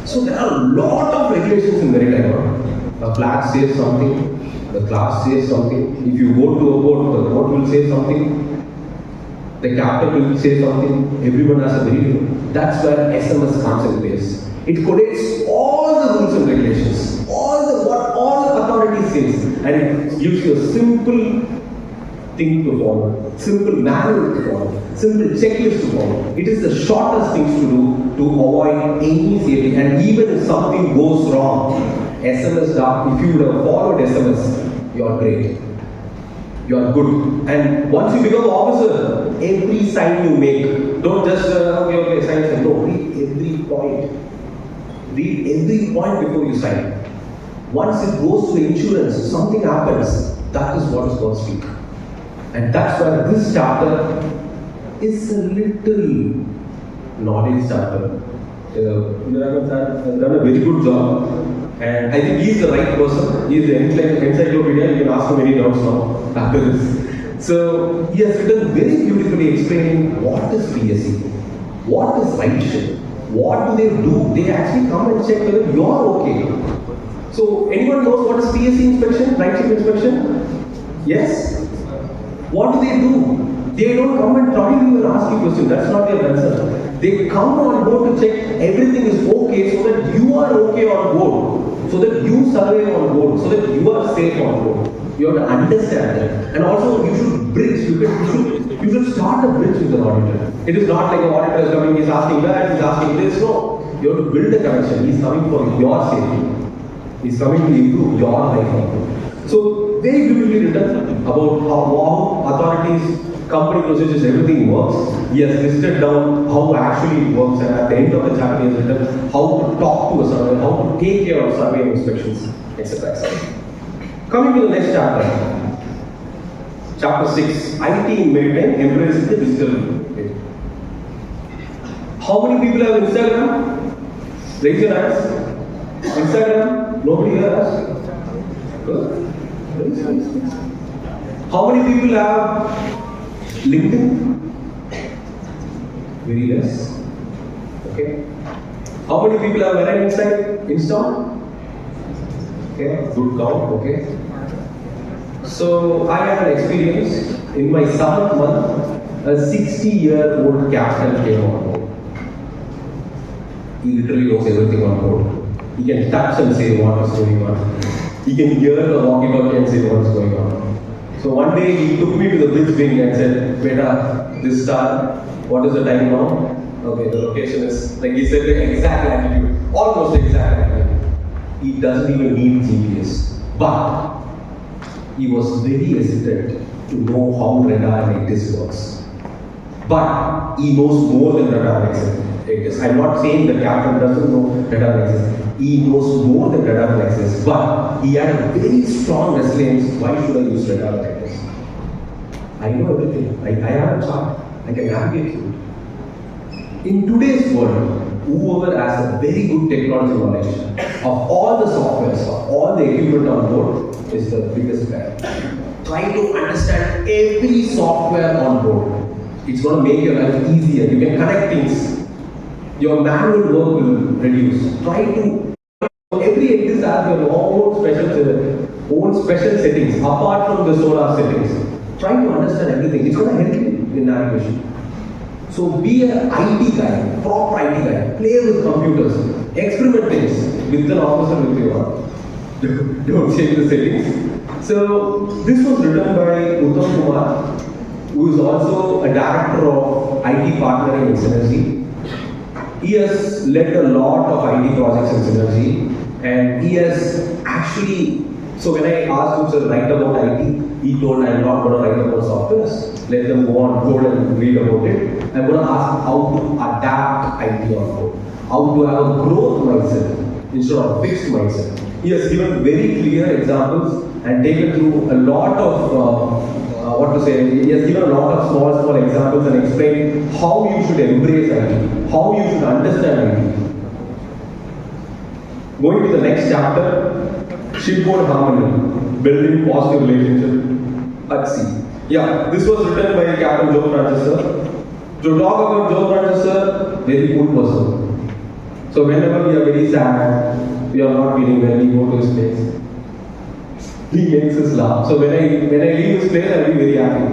So there are a lot of regulations in maritime. A flag says something. The class says something. If you go to a boat, the boat will say something. The captain will say something. Everyone has a belief. That's where SMS comes in place. It collates all the rules and regulations, what all authority says, and it gives you a simple thing to follow, simple manual to follow, simple checklist to follow. It is the shortest things to do to avoid any safety. And even if something goes wrong, SMS if you would have followed SMS, you are great. You are good. And once you become an officer, every sign you make, don't just okay, sign. No, read every point. Read every point before you sign. Once it goes to insurance, if something happens, that is what is going to speak. And that's why this chapter is a little knowledge chapter. Niragan sir has done a very good job, and I think he is the right person. He is the encyclopedia. You can ask him any doubts now after this. So he has written very beautifully explaining what is PSC, what is ridership, what do they do. They actually come and check whether you are okay. So anyone knows what is PSC inspection, ridership inspection? Yes. What do? They don't come and trouble you and ask you questions. That's not their concern. They come on board to check everything is okay so that you are okay on board, so that you survive on board, so that you are safe on board. You have to understand that. And also, you should bridge. You should start a bridge with an auditor. It is not like an auditor is coming, he's asking that, he's asking this. No. You have to build a connection. He's coming for your safety. He's coming to improve your life. So, very beautifully written about how authorities, company procedures, everything works. He has listed down how actually it works, and at the end of the chapter he has written how to talk to a surveyor, how to take care of survey inspections, etc. Coming to the next chapter. Chapter 6, IT in Maritime, embracing the digital age. How many people have Instagram? Raise your hands. Instagram? Nobody here has? Good. How many people have LinkedIn? Very less. Okay. How many people have Maritime inside? Install? Okay, good count. Okay. So I had an experience in my 7th month. A 60-year-old captain came on board. He literally knows everything on board. He can touch and say what is going on. He can hear the walkie-talkie and say what is going on. So one day he took me to the bridge wing and said, "Beta, this star, what is the time now?" Okay, the location is, like he said, the exact latitude, almost exact latitude. He doesn't even need GPS. But he was very hesitant to know how radar like this works. But he knows more than radar exists. I'm not saying the captain doesn't know radar exists. He knows more than radar exists. But he had a very strong resilience. Why should I use radar like this? I know everything. I have a chart. I can navigate you. In today's world, whoever has a very good technology knowledge of all the softwares, of all the equipment on board is the biggest guy. Try to understand every software on board. It's going to make your life easier. You can connect things. Your manual work will reduce. Try to, every exist has your own special settings apart from the solar settings. Try to understand everything. It's going to help you in navigation. So be an IT guy, proper IT guy. Play with computers. Experiment things with an officer with you. Don't change the settings. So this was written by Uttam Kumar, who is also a director of IT partnering in Synergy. He has led a lot of IT projects in Synergy, and he has actually, so when I asked him to write about IT, he told I'm not going to write about softwares. Let them go on code and read about it. I'm going to ask how to adapt IT on code. How to have a growth mindset instead of a fixed mindset. He has given very clear examples and taken through a lot of he has given a lot of small examples and explained how you should embrace IT, how you should understand IT. Going to the next chapter, shipboard harmony, building positive relationship at sea. Yeah, this was written by Captain Joe Francis sir. To talk about Joe Francis sir, very cool person. So whenever we are very sad, we are not feeling well, we go to his place. He makes us laugh. So when I leave his place, I'll be very happy.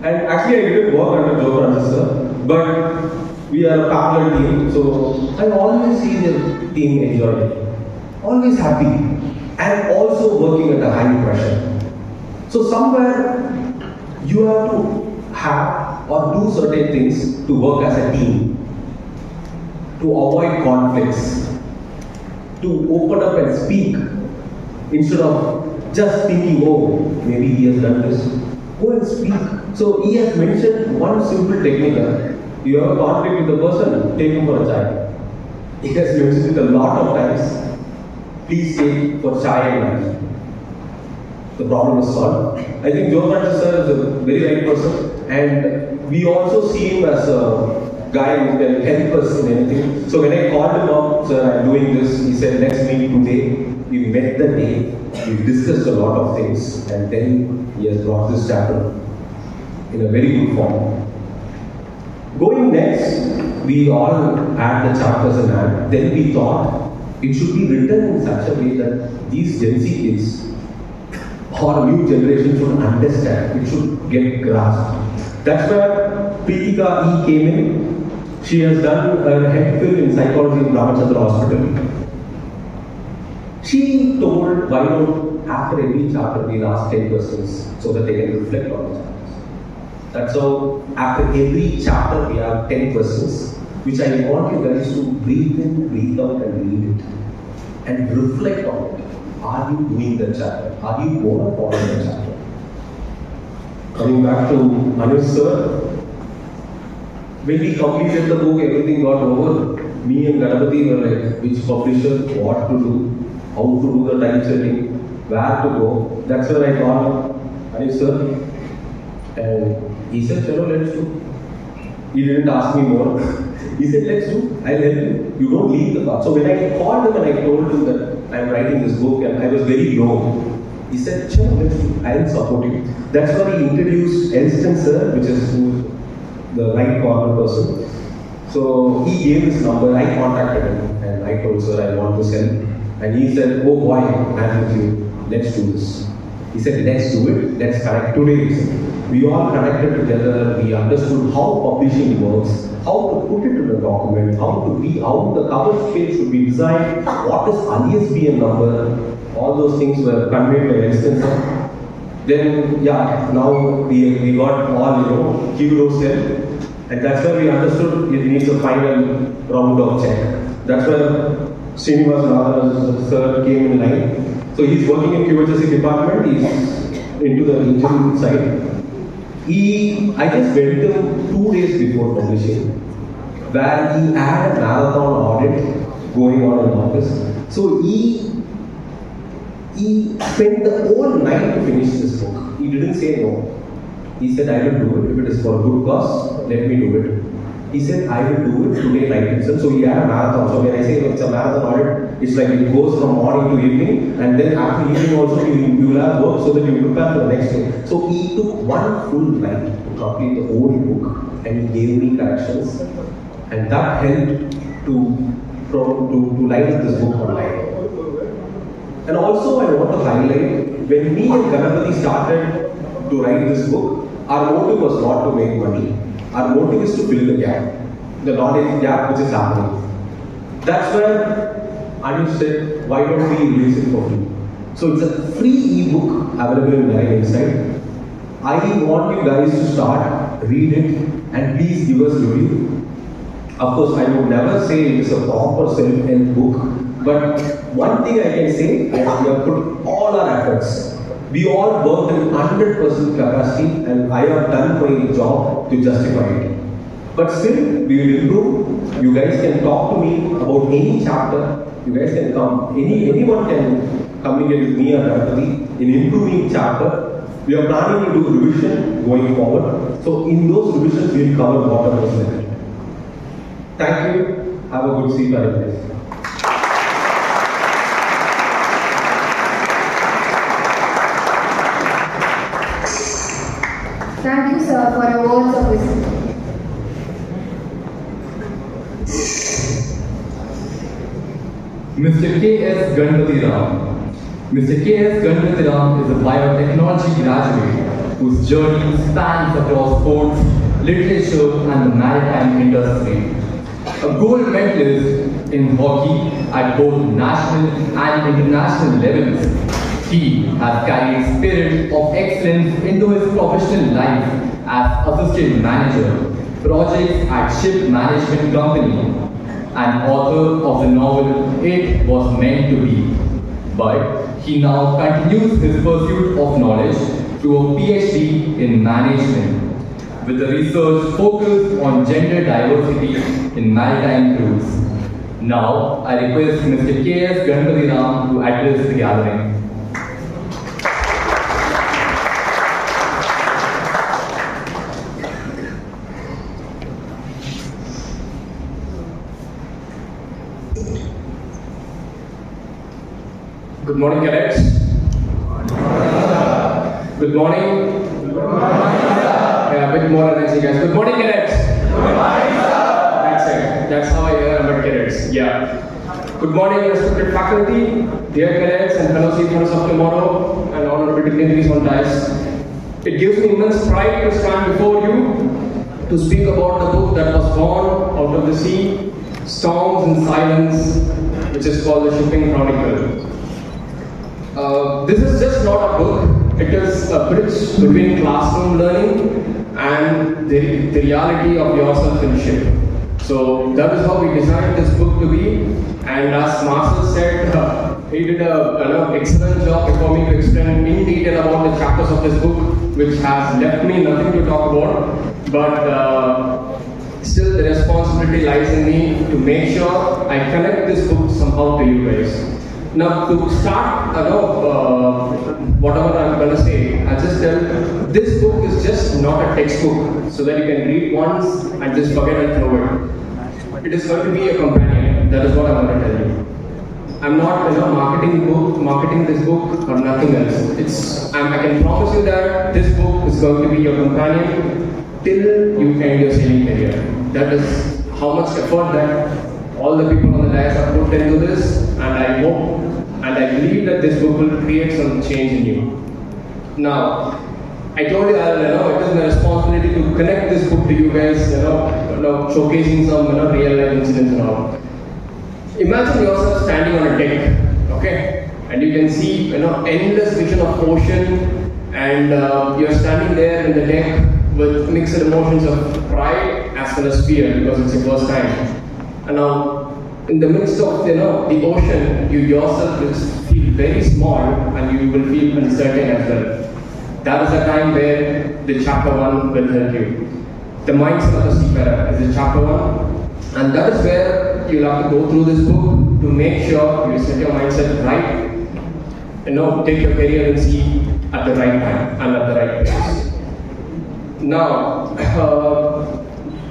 And actually, I didn't work under Joe Francis sir, but we are a parallel team. So I always see the team enjoy it. Always happy. And also working at a high pressure. So somewhere you have to have or do certain things to work as a team, to avoid conflicts, to open up and speak instead of just thinking, oh, maybe he has done this. Go and speak. So he has mentioned one simple technique. You have a conflict with the person, take him for a chai. He has mentioned it a lot of times. Please take for chai and lunch. The problem is solved. I think Joe Francis sir is a very right person, and we also see him as a guy who can help us in anything. So when I called him up, sir, I'm doing this, he said, let's meet today. We met the day, we discussed a lot of things, and then he has brought this chapter in a very good form. Going next, we all had the chapters in hand. Then we thought it should be written in such a way that these Gen Z kids or new generation should understand, it should get grasped. That's where Preetika E came in. She has done her headfill in psychology in RAMAN Hospital. She told, why not after every chapter we'll ask 10 questions so that they can reflect on the chapters. That's how after every chapter we have 10 questions, which I want you guys to breathe in, breathe out and read it. And reflect on it. Are you doing the chapter? Are you going to follow the chapter? Coming back to Anuj sir, when we completed the book, everything got over. Me and Ganapati were like, which publisher, what to do, how to do the time setting, where to go. That's where I called Anuj sir. And he said, chalo, let's do. He didn't ask me more. He said, let's do. I'll help you. You don't leave the path. So when I called him and I told him that I'm writing this book and I was very low, he said, chalo, let's do. I'll support you. That's why he introduced Elston sir, which is the right corner person. So he gave his number. I contacted him and I told sir I want to sell. And he said, oh boy, I'm with you. Let's do this. He said, let's do it. Let's connect today. We all connected together. We understood how publishing works, how to put it in a document, how the cover page should be designed, what is ISBN number. All those things were conveyed by Elston. Then, yeah, now we got all, heroes help. And that's where we understood it needs a final round of check. That's where Srinivas Radha sir came in line. So he's working in QHSC department, he's into the engineering side. I just went to him 2 days before publishing, where he had a marathon audit going on in the office. So he spent the whole night to finish this book. He didn't say no. He said, I will do it. If it is for a good cause, let me do it. He said, I will do it today night itself. So he had a marathon. So when I say it's a marathon audit, it's like it goes from morning to evening, and then after evening also you will have work so that you prepare for the next day. So he took one full night to complete the whole book, and he gave me corrections, and that helped to light up this book online. And also I want to highlight, when me and Ganapati started to write this book, our motive was not to make money. Our motive is to fill the gap, the knowledge gap which is happening. That's where Anuj said, why don't we release it for free? So it's a free ebook available in my website. I want you guys to start, read it, and please give us a review. Of course, I would never say it's a proper self-help book, but one thing I can say is we have put all our efforts. We all worked in 100% capacity, and I have done my job to justify it. But still, we will improve. You guys can talk to me about any chapter. You guys can come. Anyone can communicate with me or Ganapati in improving chapter. We are planning to do revision going forward. So in those revisions, we will cover whatever is left. Thank you. Have a good sleep, guys. Thank you, sir, for your words of wisdom. Mr. K.S. Ganapati Ram. Mr. K.S. Ganapati Ram is a biotechnology graduate whose journey spans across sports, literature, and the maritime industry. A gold medalist in hockey at both national and international levels, he has carried spirit of excellence into his professional life as assistant manager, projects at Ship Management Company, and author of the novel It Was Meant to Be. But he now continues his pursuit of knowledge through a PhD in management, with a research focused on gender diversity in maritime crews. Now, I request Mr. K.S. Ganapati Ram to address the gathering. Good morning, cadets. Good morning. Yeah, a bit more energy, guys. Good morning, cadets. That's it. That's how I hear about cadets. Yeah. Good morning, respected faculty, dear cadets and fellow seafarers of tomorrow, and honorable dignitaries on dais. It gives me immense pride to stand before you to speak about the book that was born out of the sea, storms and silence, which is called the Shipping Chronicle. This is just not a book, it is a bridge between classroom learning and the reality of yourself in ship. So that is how we designed this book to be, and as Marcel said, he did an excellent job before me to explain in detail about the chapters of this book, which has left me nothing to talk about, but still the responsibility lies in me to make sure I connect this book somehow to you guys. Now to start, whatever I'm going to say, I just tell this book is just not a textbook so that you can read once and just forget and throw it. It is going to be a companion. That is what I'm going to tell you. I'm not marketing this book or nothing else. I can promise you that this book is going to be your companion till you end your sailing career. That is how much effort that all the people on the dais have put into this, and I hope and I believe that this book will create some change in you. Now, I told you that it is my responsibility to connect this book to you guys, showcasing some real life incidents and all. Imagine yourself standing on a deck, okay, and you can see endless vision of ocean, and you're standing there in the deck with mixed emotions of pride as well as fear because it's your first time. And now, in the midst of the ocean, you yourself will feel very small and you will feel uncertain as well. That is the time where the chapter 1 will help you. The mindset of the seafarer is the chapter 1, and that is where you'll have to go through this book to make sure you set your mindset right, take your career in sea at the right time and at the right place. Now,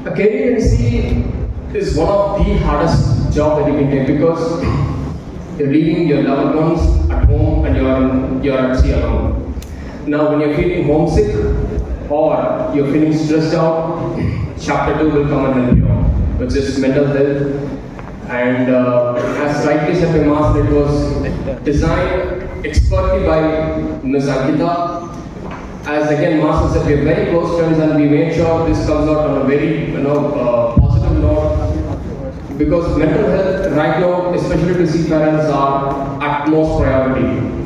a career in sea is one of the hardest jobs that you can take because you're leaving your loved ones at home and you're at sea alone. Now, when you're feeling homesick or you're feeling stressed out, chapter 2 will come and help you out, which is mental health. And as rightly said by Master, it was designed expertly by Ms. Ankita. As again, Master said, we are very close friends and we made sure this comes out on a very positive note, because mental health right now, especially to seafarers, are utmost priority.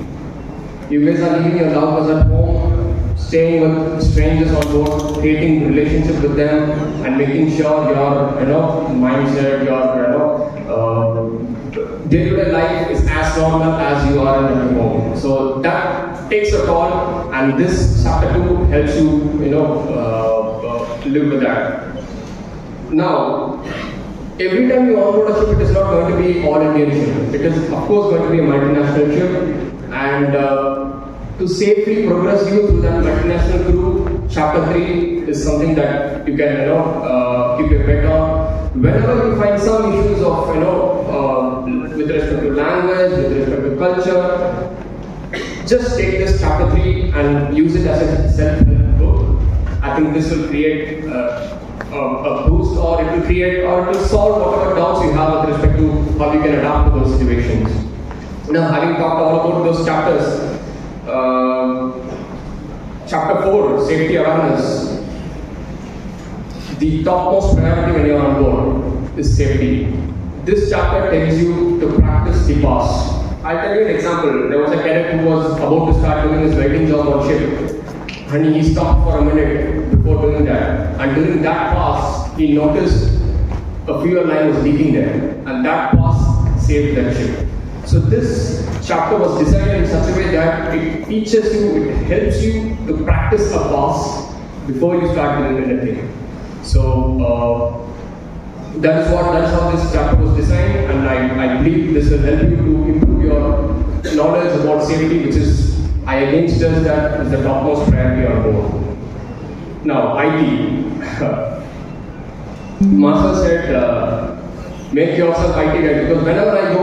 You guys are leaving your loved ones at home, staying with strangers on board, creating relationship with them, and making sure your mindset, your day-to-day life is as normal as you are in your home. So that takes a toll, and this chapter 2 helps you, live with that. Now, every time you onboard a ship, it is not going to be all Indian ship. It is of course going to be a multinational ship, and to safely progress you through that multinational crew, chapter 3 is something that you can keep your pet on. Whenever you find some issues of with respect to language, with respect to culture, just take this chapter 3 and use it as a self-help book. I think this will create a boost, or it will solve whatever doubts you have with respect to how you can adapt to those situations. Now, having talked all about those chapters, chapter 4, safety awareness. The topmost priority when you are on board is safety. This chapter tells you to practice the pass. I'll tell you an example. There was a cadet who was about to start doing his welding job on ship, and he stopped for a minute before doing that. And during that pass, he noticed a fuel line was leaking there, and that pass saved that ship. So this chapter was designed in such a way that it teaches you, it helps you to practice a pass before you start doing anything. So that's how this chapter was designed, and I believe this will help you to improve your knowledge about safety, which is, I again stress that is the topmost priority on board. Now, IT. Master said, make yourself IT guy, because whenever I go,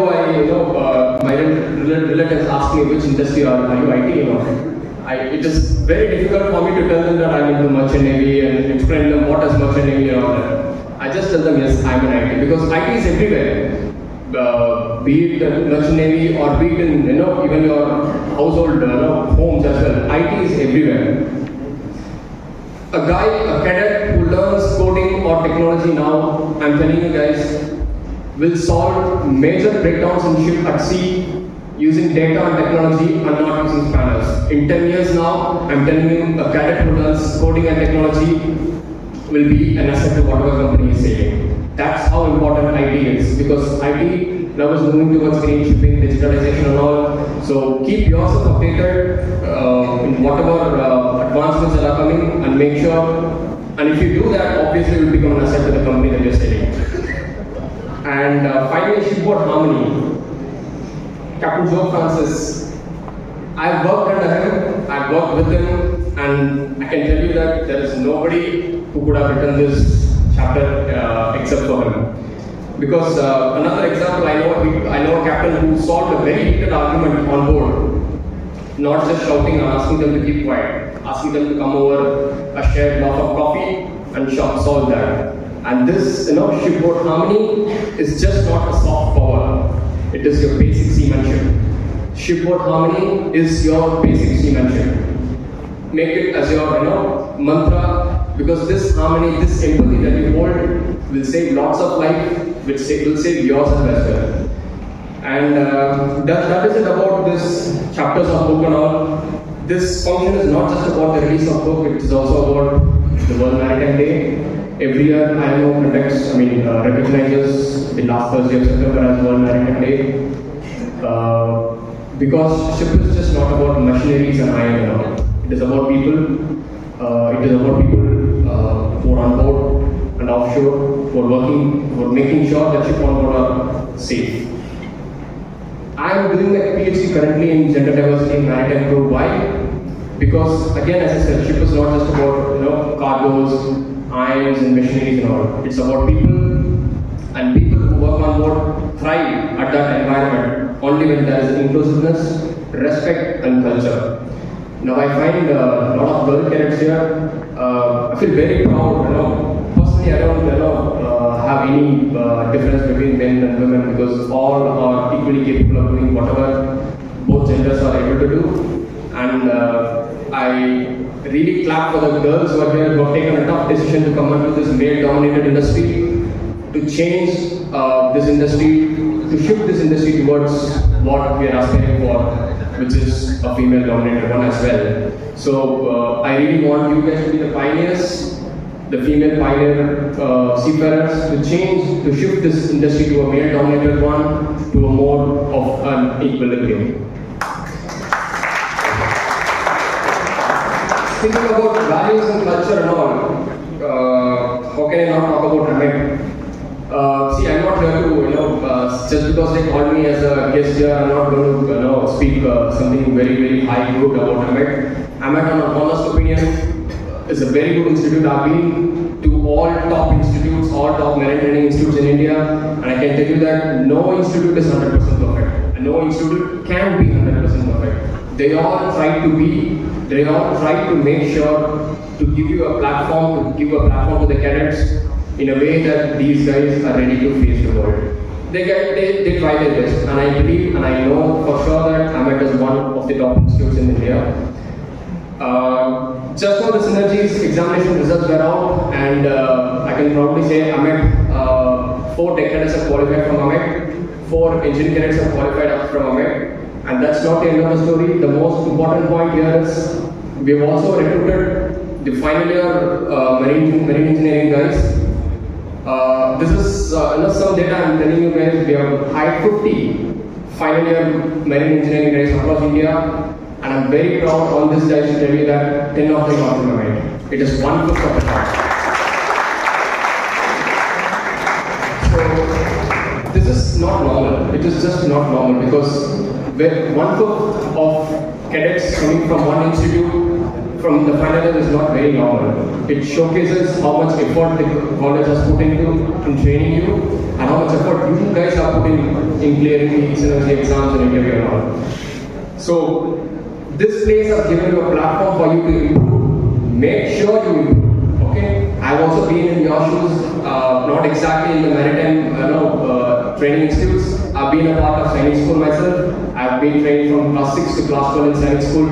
my relatives ask me which industry are you IT, it is very difficult for me to tell them that I'm into merchant navy and explain them what is merchant navy and all that. I just tell them, yes, I'm in IT, because IT is everywhere. be it the merchant navy or be it in even your household homes as well. IT is everywhere. A cadet who learns coding or technology now, I'm telling you guys, will solve major breakdowns in ship at sea using data and technology and not using spanners. In 10 years now, I'm telling you, a cadet who learns coding and technology will be an asset to whatever company is sailing. That's how important IT is, because IT now is moving towards green shipping, digitalization and all. So keep yourself updated in whatever advancements that are coming, and make sure, and if you do that, obviously you will become an asset to the company that you're sailing. And finally, shipboard harmony. Captain Joe Francis, I've worked under him, I've worked with him, and I can tell you that there is nobody who could have written this chapter except for him. Because another example, I know a captain who solved a very heated argument on board, not just shouting and asking them to keep quiet, asking them to come over a shared mug of coffee and solve that. And this, shipboard harmony is just not a soft power. It is your basic seamanship. Shipboard harmony is your basic seamanship. Make it as your mantra, because this harmony, this empathy that you hold will save lots of life, will save yours as well. And that is it about this chapters of book and all. This function is not just about the release of book, it is also about the World Maritime Day. Every year IMO recognizes the last Thursday of September as World Maritime Day. Because ship is just not about machineries and iron. It is about people. It is about people who are on board and offshore, who are working, who are making sure that ship on board are safe. I am doing a PhD currently in gender diversity in maritime crew. Why? Because again, as I said, ship is not just about cargoes, irons and machineries and all. It's about people, and people who work on board thrive at that environment only when there is inclusiveness, respect and culture. Now I find a lot of girl cadets here. I feel very proud. Personally, I don't have any difference between men and women, because all are equally capable of doing whatever both genders are able to do. And I really clap for the girls who are here, who have taken a tough decision to come into this male-dominated industry, to change this industry, to shift this industry towards what we are aspiring for, which is a female-dominated one as well. So I really want you guys to be the pioneers, the female pioneer seafarers, to change, to shift this industry to a male-dominated one, to a more of an equilibrium. Thinking about values and culture and all, how can I not talk about Amet? See, I'm not here to, just because they called me as a guest here, I'm not going to, speak something very, very high good about Amet. Amet, on a honest opinion, is a very good institute. I've been to all top institutes, all top marine training institutes in India, and I can tell you that no institute is 100% perfect, and no institute can be 100% perfect. They all try to make sure to give you a platform, to the cadets in a way that these guys are ready to face the world. They try their best, and I believe and I know for sure that Amet is one of the top institutes in India. Just for the synergies, examination results were out, and I can proudly say Amet, 4 tech cadets have qualified from Amet, 4 engine cadets have qualified from Amet. And that's not the end of the story. The most important point here is we have also recruited the final year marine engineering guys. This is some data I'm telling you guys. We have hired 50 final year marine engineering guys across India, and I'm very proud on this guys to tell you that 10 of them are from Amet. It is 1/5 of the class. So this is not normal. It is just not normal, because 1/5 of cadets coming from one institute from the final year is not very normal. It showcases how much effort the college has put into in training you, and how much effort you guys are putting in clearing the synergy exams and interview and all. So this place has given you a platform for you to improve. Make sure you improve. Okay? I've also been in your shoes, not exactly in the maritime training institutes. I've been a part of Sainik School myself. I've been trained from class 6 to class 12 in Sainik School.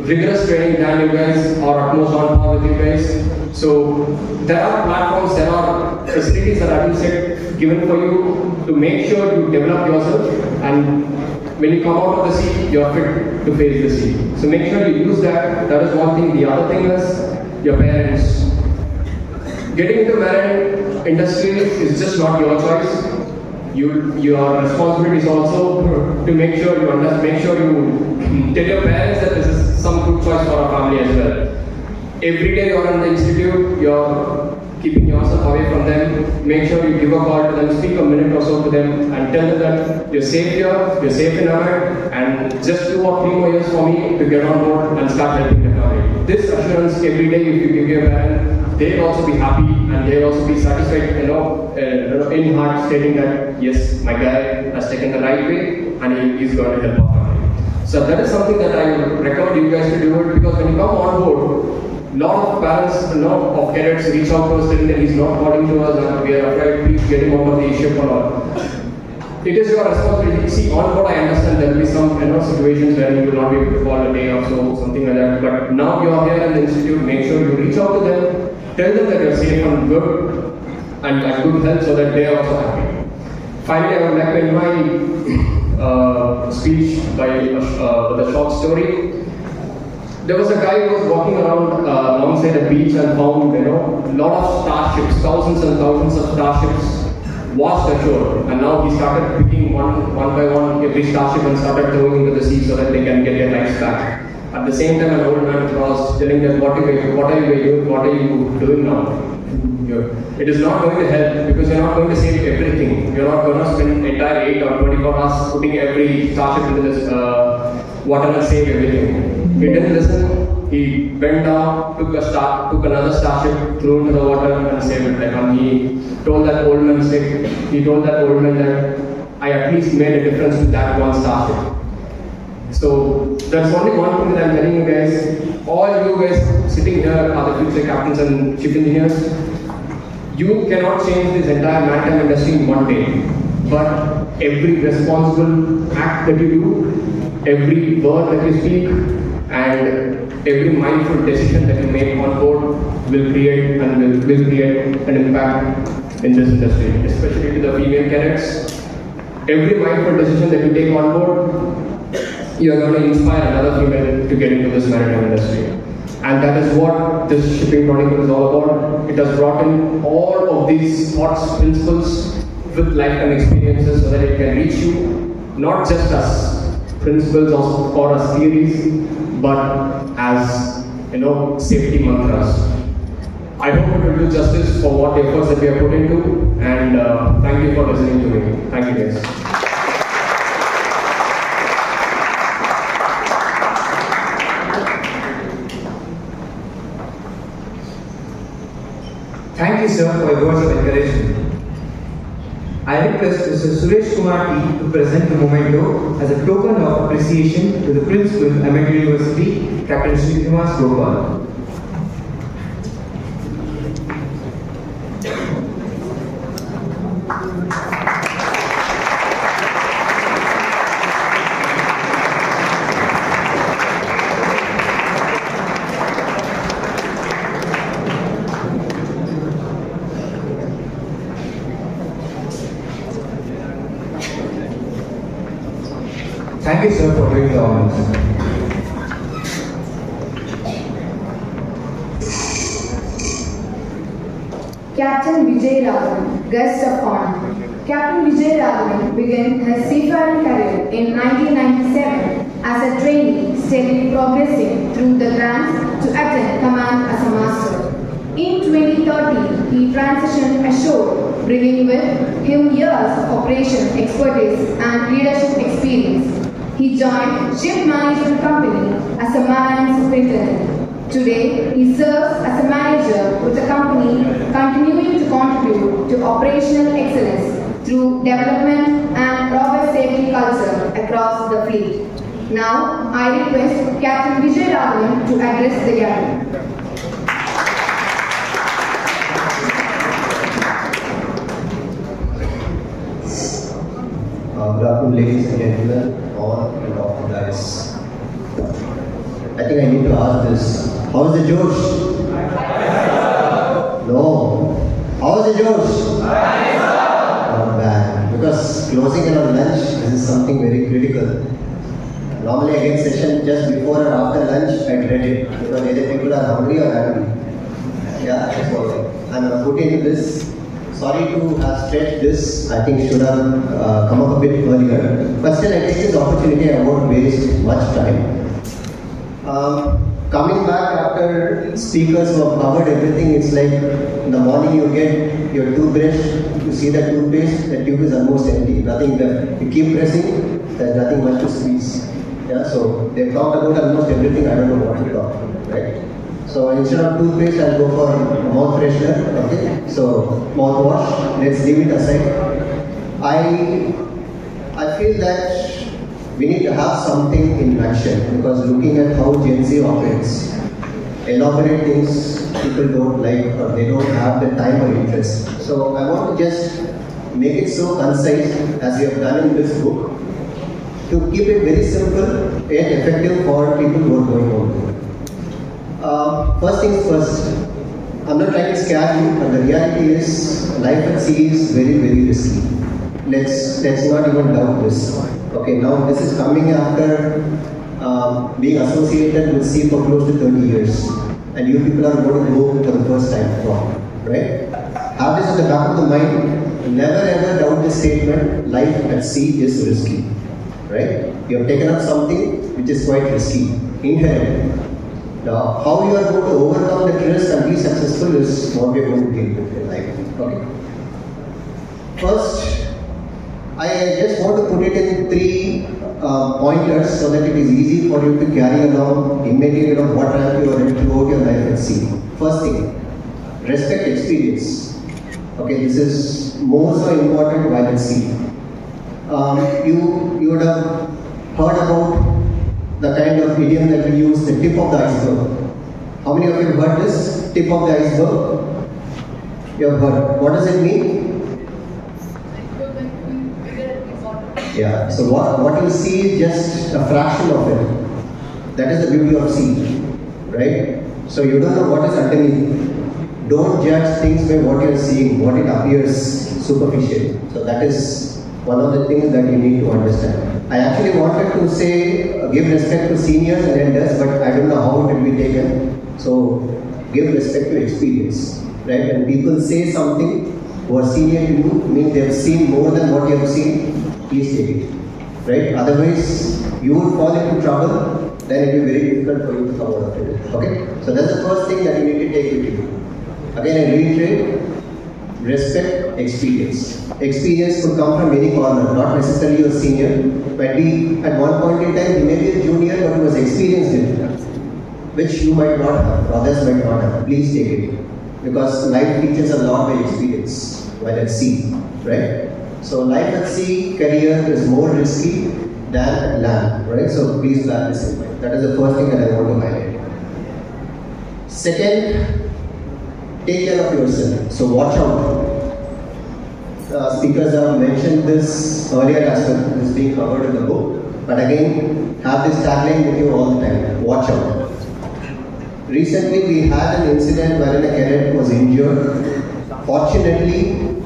Rigorous training done, you guys are utmost on par with you guys. So there are platforms, there are facilities that have been given for you to make sure you develop yourself, and when you come out of the sea, you're fit to face the sea. So make sure you use that. That is one thing. The other thing is your parents. Getting into marine industry is just not your choice. Your responsibility is also to make sure you tell your parents that this is some good choice for our family as well. Every day you're in the institute, you're keeping yourself away from them. Make sure you give a call to them, speak a minute or so to them, and tell them that you're safe here, you're safe in Amet, and just 2 or 3 more years for me to get on board and start helping the family. This assurance every day, if you give your parents, they'll also be happy and they'll also be satisfied, in heart, stating that yes, my guy has taken the right way and he's going to help our family. So that is something that I recommend you guys to do it, because when you come on board, a lot of parents, of cadets reach out to us saying that he's not calling to us and we are afraid, please get him out of the ship or all. It is your responsibility. See, on board I understand there will be some situations where you will not be able to call a day or so, something like that. But now you are here in the institute, make sure you reach out to them, tell them that you are safe and good and at good health so that they are also happy. Finally, I would like to end my speech with a short story. There was a guy who was walking around alongside a beach and found, a lot of starships, thousands and thousands of starships washed ashore. And now he started picking one by one every starship and started throwing into the sea so that they can get their lives back. At the same time, an old man crossed, telling them, what are you doing now? It is not going to help, because you're not going to save everything. You're not going to spend entire 8 or 24 hours putting every starship into this water and save everything. He didn't listen. He went down, took another starship, threw into the water and saved it. And he told that old man that I at least made a difference with that one starship. So that's only one thing that I'm telling you guys. All you guys sitting here are the future captains and ship engineers. You cannot change this entire maritime industry in one day. But every responsible act that you do, every word that you speak, and every mindful decision that you make on board will create an impact in this industry, especially to the female cadets. Every mindful decision that you take on board, you are going to inspire another female to get into this maritime industry. And that is what this Shipping Chronicle is all about. It has brought in all of these thoughts, principles with lifetime experiences so that it can reach you, not just as principles or as theories, but as safety mantras. I hope it will do justice for what efforts that we have put into, and thank you for listening to me. Thank you guys. Thank you, sir, for your words of encouragement. I request Mr. Suresh Kumar T to present the memento as a token of appreciation to the Principal, Amet University, Captain Srinivas Gopal. Thank you, sir, for doing the honors. Captain Vijay Raghavan, guest of honor. Captain Vijay Raghavan began his seafaring career in 1997 as a trainee, steadily progressing through the ranks to attain command as a master. In 2013, he transitioned ashore, bringing with him years of operation expertise and leadership experience. He joined Ship Management Company as a marine superintendent. Today, he serves as a manager with the company, continuing to contribute to operational excellence through development and robust safety culture across the fleet. Now, I request Captain Vijay Raghavan to address the gathering. afternoon, ladies and gentlemen, on and off the dais. I think I need to ask this. How's the Josh? No. How's the Josh? Not bad. Because closing on lunch, this is something very critical. Normally I get session just before or after lunch, I dread it. Because either people are hungry or angry. Yeah, that's all. I'm putting into this. Sorry to have stretched this. I think should have come up a bit earlier. But still, I take this opportunity. I won't waste much time. Coming back after speakers who have covered everything, it's like in the morning you get your toothbrush, you see the toothpaste, the tube is almost empty. Nothing left. You keep pressing, there's nothing much to squeeze. Yeah, so they talked about almost everything. I don't know what to talk about, right? So instead of toothpaste, I'll go for mouth freshener. Okay, so mouthwash. Let's leave it aside. I feel that we need to have something in action because looking at how Gen Z operates, elaborate things people don't like or they don't have the time or interest. So I want to just make it so concise as we have done in this book to keep it very simple and effective for people who are going on. First things first, I'm not trying to scare you, but the reality is life at sea is very, very risky. Let's not even doubt this. Okay, now this is coming after being associated with sea for close to 30 years. And you people are going to go for the first time from, right? Have this at the back of the mind. Never ever doubt this statement, life at sea is risky. Right? You have taken up something which is quite risky, inherent. Now, how you are going to overcome that risk and be successful is what we are going to deal with in life. Okay. First, I just want to put it in 3 pointers so that it is easy for you to carry along, immediately of what rank you are in throughout your life at sea. First thing, respect experience. Okay, this is more so important while at sea. You would have heard about the kind of idiom that we use, the tip of the iceberg. How many of you have heard this? Tip of the iceberg? You have heard. What does it mean? Yeah, so what you see is just a fraction of it. That is the beauty of sea, right? So you don't know what is underneath. Don't judge things by what you are seeing, what it appears superficial. So that is one of the things that you need to understand. I actually wanted to say, give respect to seniors and elders, but I don't know how it will be taken. So give respect to experience, right? When people say something who are senior to you, means they have seen more than what you have seen, please take it, right? Otherwise, you would fall into trouble, then it will be very difficult for you to come out of it, okay? So that's the first thing that you need to take with you. Again, I reiterate, respect experience. Experience could come from any corner, not necessarily a senior. But at one point in time, he may be a junior, but he was experienced in it, which you might not have, others might not have. Please take it. Because life teaches a lot by experience while at sea, right? So life at sea career is more risky than at land, right? So please bear this in mind. That is the first thing that I want to highlight. Second, take care of yourself. So watch out. Speakers have mentioned this earlier as well. This is being covered in the book. But again, have this tagline with you all the time. Watch out. Recently, we had an incident wherein a cadet was injured. Fortunately,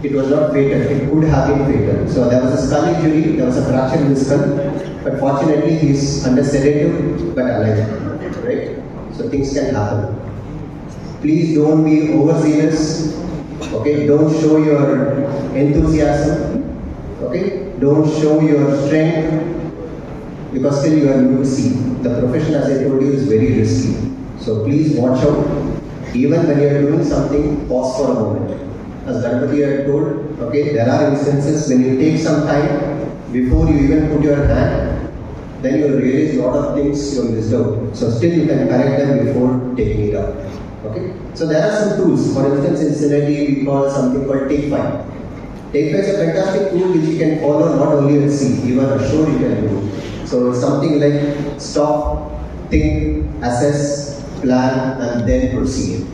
it was not fatal. It could have been fatal. So there was a skull injury. There was a fracture in the skull. But fortunately, he is under sedative but alive. Right? So things can happen. Please don't be overzealous. Okay, don't show your enthusiasm. Okay, don't show your strength because still you are new to sea. The profession, as I told you, is very risky. So please watch out. Even when you are doing something, pause for a moment. As Ganapati had told, okay, there are instances when you take some time before you even put your hand, then you will realize a lot of things you have missed out. So still you can correct them before taking it up. Okay, so there are some tools. For instance, in Synergy, we call something called Take 5. Take 5 is a fantastic tool which you can follow not only at sea, even ashore you can do. So it's something like stop, think, assess, plan, and then proceed.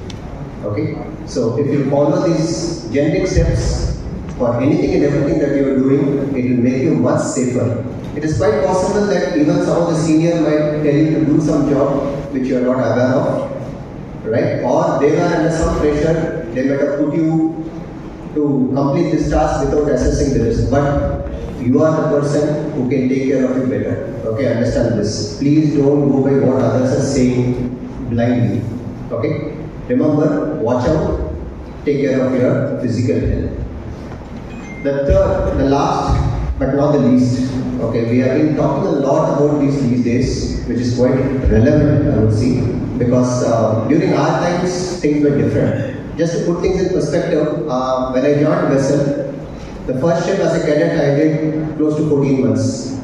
Okay, so if you follow these generic steps, For anything and everything that you are doing, it will make you much safer. It is quite possible that even some of the senior might tell you to do some job which you are not aware of, right? Or they were under some pressure, they might have put you to complete this task without assessing the risk. But you are the person who can take care of it better. Okay, understand this. Please don't go by what others are saying blindly. Okay? Remember, watch out, take care of your physical health. The third, the last but not the least. Okay, we have been talking a lot about these days, which is quite relevant, I would say, because during our times things were different. Just to put things in perspective, when I joined Vessel, the first ship as a cadet I did close to 14 months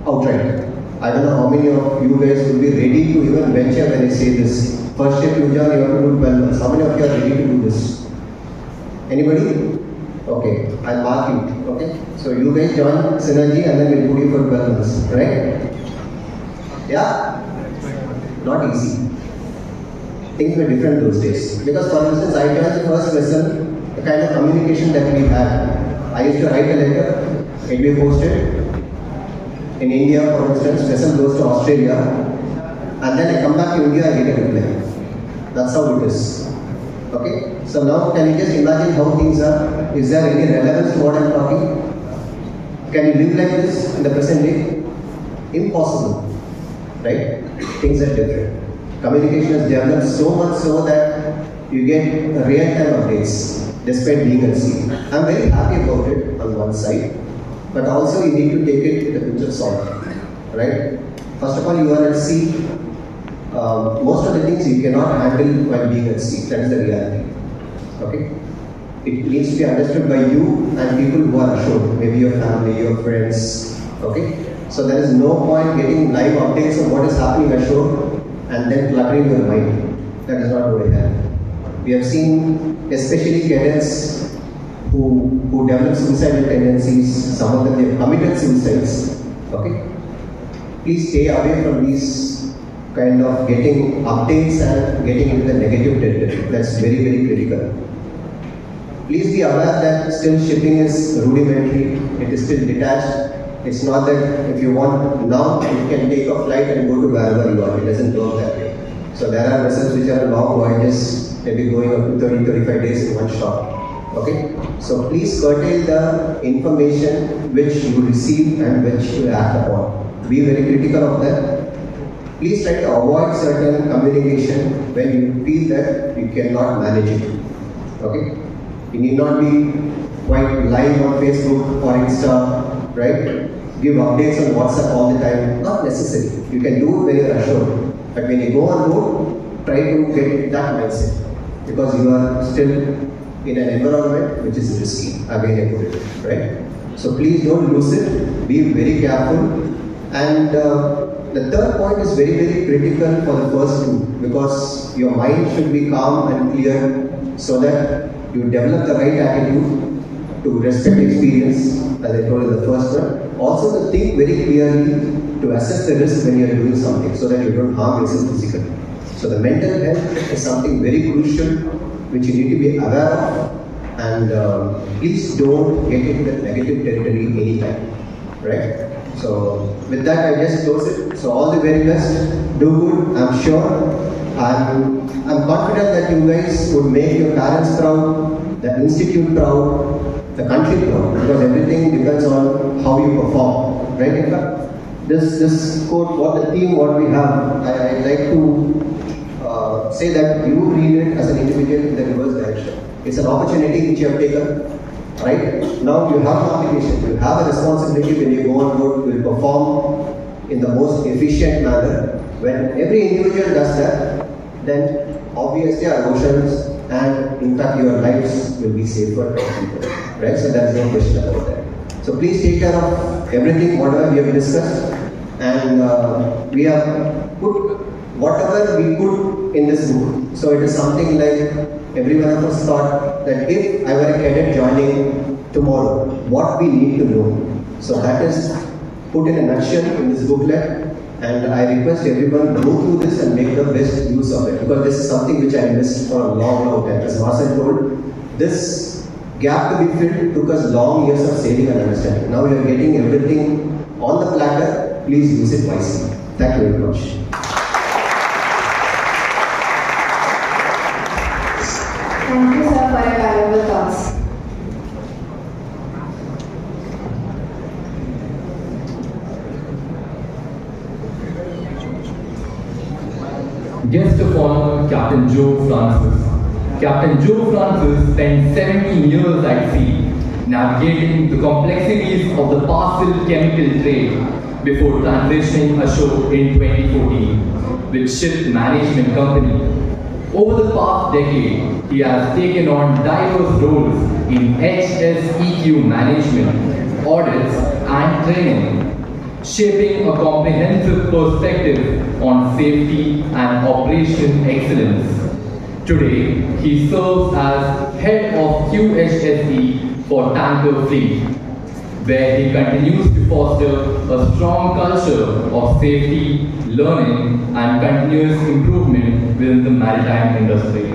outright. I don't know how many of you guys will be ready to even venture when I say this. First ship you join, you have to do 12 months. How many of you are ready to do this? Anybody? Okay, I'll mark you. Okay, so you guys join Synergy and then we'll put you for 12 months, right? Yeah? Not easy. Things were different those days. Because for instance, I joined the first vessel, the kind of communication that we had. I used to write a letter, it will be posted. In India, for instance, vessel goes to Australia, and then I come back to India, I get a reply. That's how it is. Okay? So now, can you just imagine how things are? Is there any relevance to what I'm talking? Can you live like this in the present day? Impossible. Right? Things are different. Communication has developed so much so that you get real-time updates despite being at sea. I'm very happy about it on one side, but also you need to take it with a pinch of salt. Right? First of all, you are at sea. Most of the things you cannot handle while being at sea. That is the reality. Okay? It needs to be understood by you and people who are ashore. Maybe your family, your friends. Okay? So there is no point getting live updates of what is happening ashore and then cluttering your mind. That is not going to happen. We have seen, especially cadets who develop suicidal tendencies. Some of them have committed suicides. Okay? Please stay away from these kind of getting updates and getting into the negative territory. That's very, very critical. Please be aware that still shipping is rudimentary, it is still detached. It's not that if you want now, you can take a flight and go to wherever you are. It doesn't work that way. So there are vessels which are long voyages, maybe going up to 30-35 days in one shot. Okay? So please curtail the information which you receive and which you act upon. Be very critical of that. Please try to avoid certain communication when you feel that you cannot manage it. Okay? You need not be quite live on Facebook or Insta, right? Give updates on WhatsApp all the time. Not necessary. You can do it when you are assured. But when you go on board, try to get that mindset. Because you are still in an environment which is risky. Again, I put it, right? So please don't lose it. Be very careful. And the third point is very, very critical for the first two. Because your mind should be calm and clear so that you develop the right attitude to respect experience, as I told in the first one. Also to think very clearly to assess the risk when you are doing something so that you don't harm yourself physically. So the mental health is something very crucial which you need to be aware of, and please don't get into that negative territory anytime. Right? So with that I just close it. So all the very best. Do good, I'm sure. I'm confident that you guys would make your parents proud, the institute proud, the country proud, because everything depends on how you perform, right? In fact, this quote, what the theme, what we have, I'd like to say that you read it as an individual in the reverse direction. It's an opportunity which you have taken, right? Now you have an obligation, you have a responsibility when you go on board, you will perform in the most efficient manner. When every individual does that, then obviously our oceans and in fact your lives will be safer, right? So there is no question about that. So please take care of everything, whatever we have discussed, and we have put whatever we could in this book. So it is something like every one of us thought that if I were a cadet joining tomorrow, what we need to know. So that is put in a nutshell in this booklet. And I request everyone to go through this and make the best use of it, because this is something which I missed for a long, long time. As Marcel told, this gap to be filled took us long years of saving and understanding. Now you are getting everything on the platter. Please use it wisely. Thank you very much. Thank you, sir, for your valuable thoughts. Guest of honor, Captain Joe Francis. Captain Joe Francis spent 17 years at sea, navigating the complexities of the parcel chemical trade before transitioning ashore in 2014 with Ship Management Company. Over the past decade, he has taken on diverse roles in HSEQ management, audits and training, shaping a comprehensive perspective on safety and operation excellence. Today, he serves as head of QHSE for Tanker Fleet, where he continues to foster a strong culture of safety, learning and continuous improvement within the maritime industry.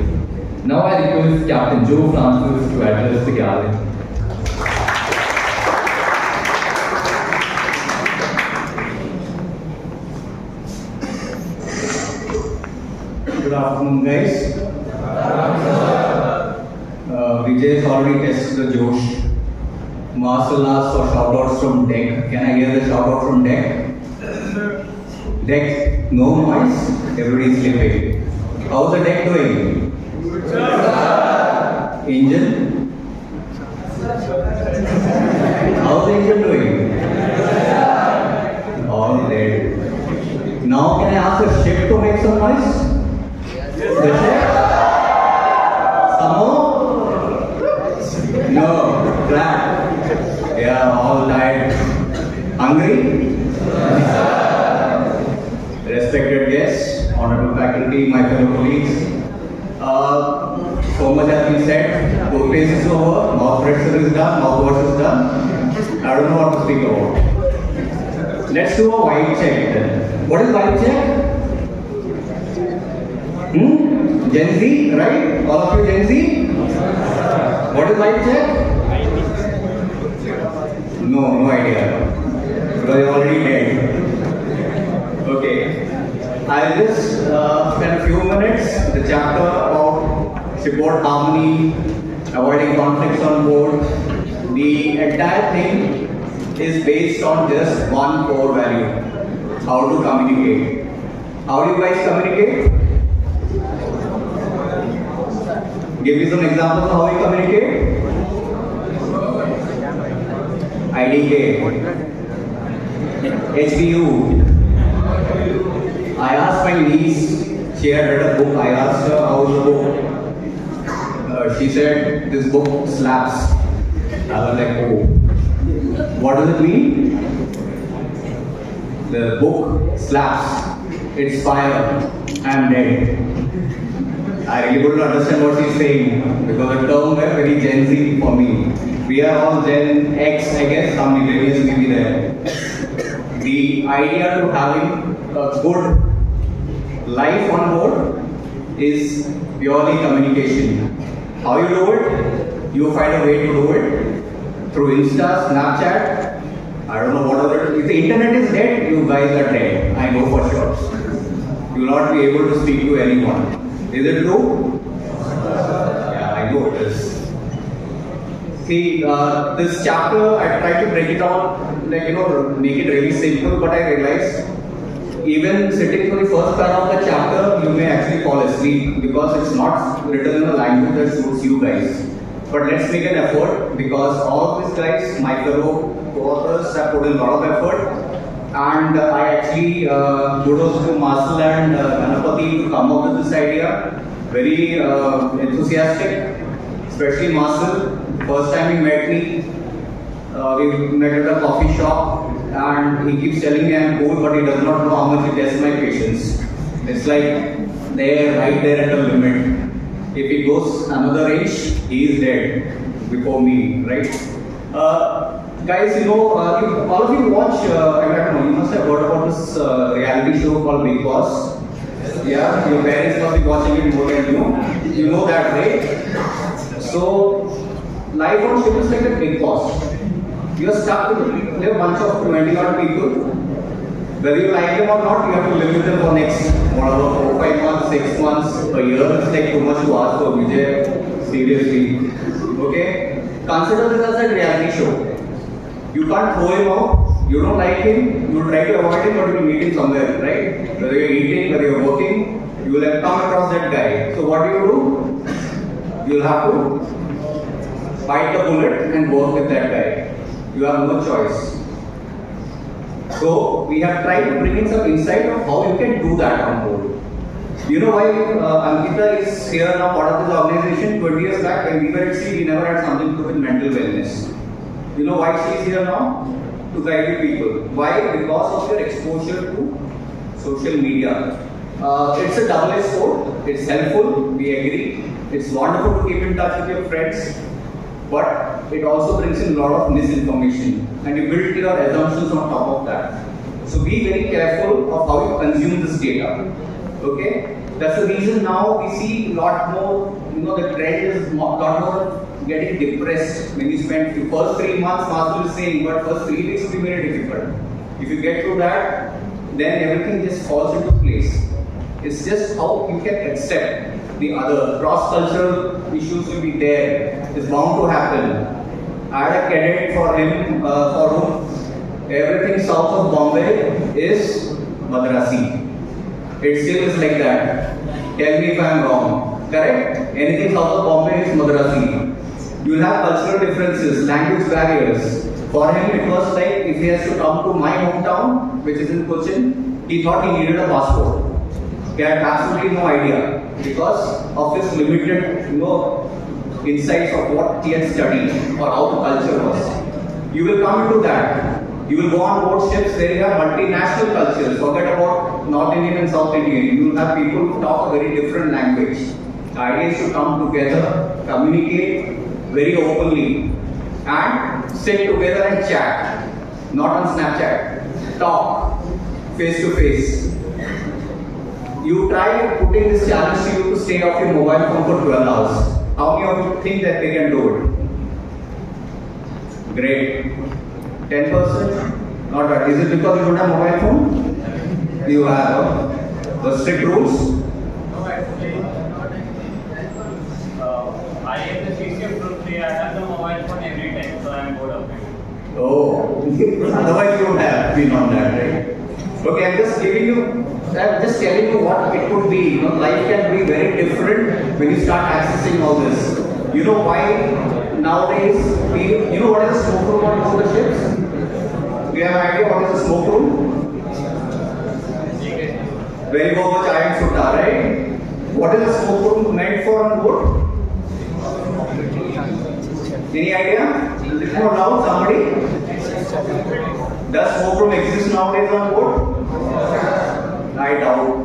Now I request Captain Joe Francis to address the gathering. Good afternoon, guys. Vijay has already tested the Josh. Marcel asked for shoutouts from deck. Can I hear the shoutout from deck? Deck, no noise. Everybody is sleeping. How's the deck doing? Engine? How's the engine doing? All dead. Now can I ask the ship to make some noise? The ship? Some more? No. Glad? Yeah, all died. Hungry? Respected guests, honorable faculty, my fellow colleagues. So much has been said. Toothpaste is over, mouth pressure is done, mouthwash is done. I don't know what to speak about. Let's do a vibe check then. What is vibe check? Gen Z, right? All of you Gen Z? What is vibe check? No idea. Because you're already dead. Okay. I'll just spend a few minutes. The chapter about shipboard harmony, avoiding conflicts on board. The entire thing is based on just one core value: how to communicate. How do you guys communicate? Give me some examples of how you communicate. IDK, HBU. I asked my niece, she had read a book, I asked her how's the book. She said this book slaps. I was like, oh. What does it mean? The book slaps. It's fire. I'm dead. I really couldn't understand what she's saying because the term was very Gen Z for me. We are all Gen X, I guess, some millennials may be there. The idea to having a good life on board is purely communication. How you do it? You find a way to do it through Insta, Snapchat. I don't know what other. If the internet is dead, you guys are dead. I know for sure. You will not be able to speak to anyone. Is it true? Yeah, I know it is. See, this chapter, I tried to break it down, like, make it really simple, but I realized even sitting for the first part of the chapter, you may actually fall asleep because it's not written in a language that suits you guys. But let's make an effort because all of these guys, my fellow co-authors, have put in a lot of effort. And I actually, kudos to Marcel and Ganapati to come up with this idea. Very enthusiastic, especially Marcel. First time he met me, we met at a coffee shop and he keeps telling me I'm cool, but he does not know how much he tests my patience. It's like they're right there at the limit. If he goes another inch, he is dead before me, right? Guys, all of you watch, I don't know, you must have heard about this reality show called Big Boss. Yeah, your parents must be watching it more than you. You know that, right? So, life on ship is like a big cost. You are stuck with a bunch of 20 odd people. Whether you like them or not, you have to live with them for next whatever 4, 5 months, 6 months, a year. It's like too much to ask for, Vijay. Seriously. Okay? Consider this as a reality show. You can't throw him out. You don't like him. You try to avoid him, but you will meet him somewhere, right? Whether you're eating, whether you're working, you will have come across that guy. So what do? You'll have to bite the bullet and work with that guy. You have no choice. So we have tried to bring in some insight of how you can do that on board. You know why Ankita is here now, part of this organization? 20 years back when we were at sea, we never had something to do with mental wellness. You know why she is here now? To guide you people. Why? Because of your exposure to social media. It's a double-edged sword. It's helpful, we agree. It's wonderful to keep in touch with your friends. But it also brings in a lot of misinformation. And you build your assumptions on top of that. So be very careful of how you consume this data. Okay? That's the reason now we see a lot more, the trend is a lot more getting depressed when you spend the first 3 months, Master is saying, but first 3 weeks will be very difficult. If you get through that, then everything just falls into place. It's just how you can accept the other. Cross-cultural issues will be there. It's bound to happen. I had a cadet for him, for whom everything south of Bombay is Madrasi. It still is like that. Tell me if I am wrong. Correct? Anything south of Bombay is Madrasi. You will have cultural differences, language barriers. For him, it was like if he has to come to my hometown, which is in Cochin, he thought he needed a passport. He had absolutely no idea because of his limited, insights of what he had studied or how the culture was. You will come into that. You will go on board ships where you have multinational cultures. Forget about North Indian and South Indian. You will have people who talk a very different language. The idea is to come together, communicate very openly, and sit together and chat. Not on Snapchat. Talk face to face. You try putting this challenge to you to stay off your mobile phone for 12 hours. How many of you think that they can do it? Great. 10%? Not bad. Is it because you don't have mobile phone? You have the strict rules? No, actually, I am the CCF group 3. I have the mobile phone every time, so I am bored of it. Oh, otherwise you would have been on that, right? Okay, I'm just telling you what it could be. Life can be very different when you start accessing all this. You know why nowadays, you know what is a smoke room on board the ships? Do you have an idea what is a smoke room? Very much iron sutta, right? What is a smoke room meant for on board? Any idea? Little more loud, somebody? Does smoke room exist nowadays on board? I doubt.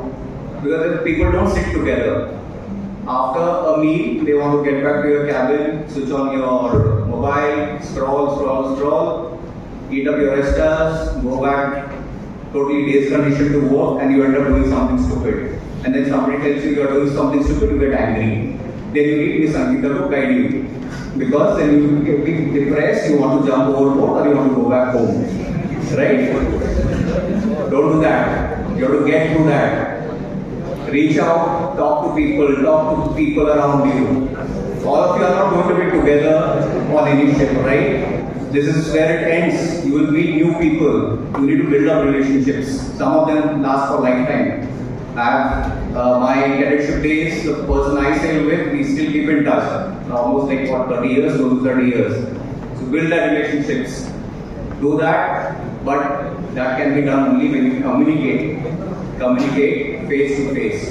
Because people don't sit together. After a meal, they want to get back to your cabin, switch on your mobile, scroll, eat up your restas, go back, totally day's-conditioned to work, and you end up doing something stupid. And then somebody tells you are doing something stupid, you get angry. Then you need Miss Ankita to guide you. Because then you get depressed, you want to jump overboard or you want to go back home. Right? Don't do that. You have to get through that. Reach out, talk to people around you. All of you are not going to be together on any ship, right? This is where it ends. You will meet new people. You need to build up relationships. Some of them last for lifetime. I have my cadetship days, the person I sail with, we still keep in touch. Almost like 30 years, close to 30 years. So build that relationships. Do that, but that can be done only when you communicate face to face.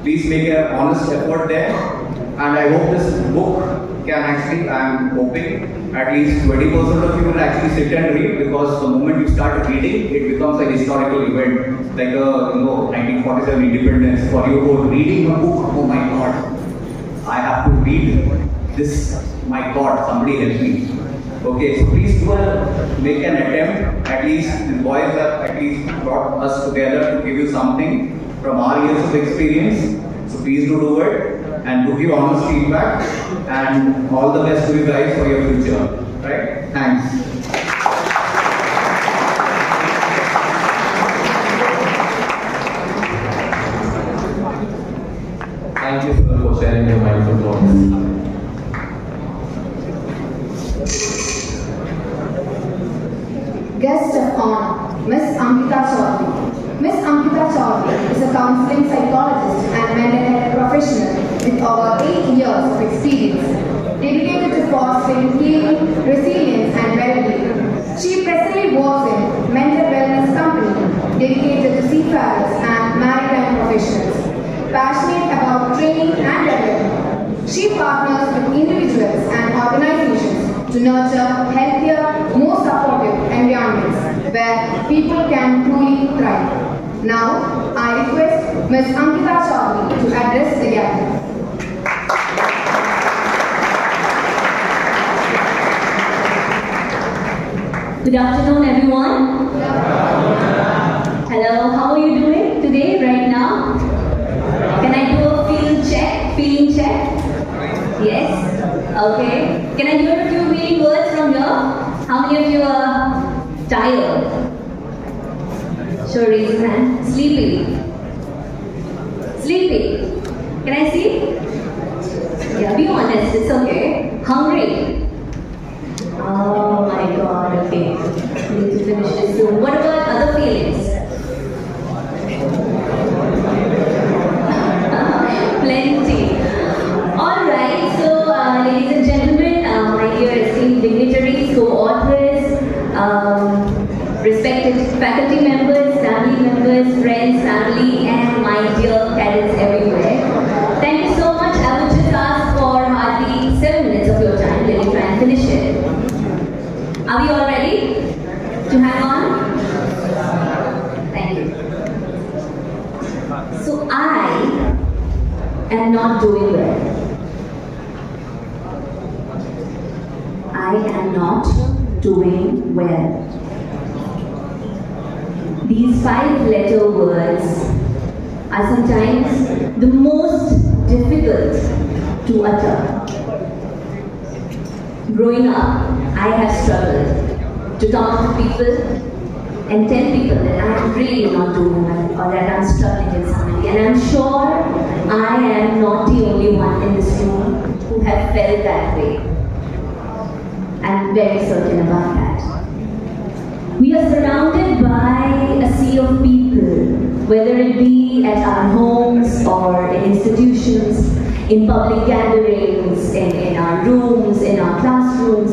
Please make an honest effort there, and I hope this book can actually, I am hoping at least 20% of you will actually sit and read, because the moment you start reading, it becomes a historical event, like a 1947 independence. For you who are reading a book, oh my God, I have to read this. My God, somebody help me. Okay, so please do make an attempt. At least the boys have at least brought us together to give you something from our years of experience. So please do it. and to give honest feedback, and all the best to you guys for your future. Right? Thanks. Thank you, sir, for sharing your mindful thoughts. Guest of honor, Ms. Ankita Chaudhary. Ms. Ankita Chaudhary is a counseling psychologist and mental health professional with over 8 years of experience, dedicated to fostering healing, resilience, and well-being. She presently works in mental wellness company dedicated to seafarers and maritime professionals. Passionate about training and development, she partners with individuals and organizations to nurture healthier, more supportive environments where people can truly thrive. Now, I request Ms. Ankita Chaudhary to address the gathering. Good afternoon, everyone. Hello, how are you doing today, right now? Can I do a feeling check? Yes? Okay. Can I hear a few healing words from here? How many of you are tired? Sure, raise your hand. Sleepy? Can I see? Yeah, be honest, it's okay. Hungry? Oh my god, okay. Need to finish this soon. What about other feelings? Plenty. Alright, so ladies and gentlemen, my dear esteemed dignitaries, co-authors, respected faculty members, family members, friends, family, and my dear parents everywhere. Thank you so much. I would just ask for hardly 7 minutes of your time. Let me try and finish it. Are we all ready to hang on? Thank you. So I am not doing well. I am not doing well. These 5-letter words are sometimes the most difficult to utter. Growing up, I have struggled to talk to people and tell people that I am really not doing well or that I am struggling in some way. And I am sure I am not the only one in this room who have felt that way. I am very certain about that. We are surrounded by a sea of people, whether it be at our homes or in institutions, in public gatherings, in our rooms, in our classrooms,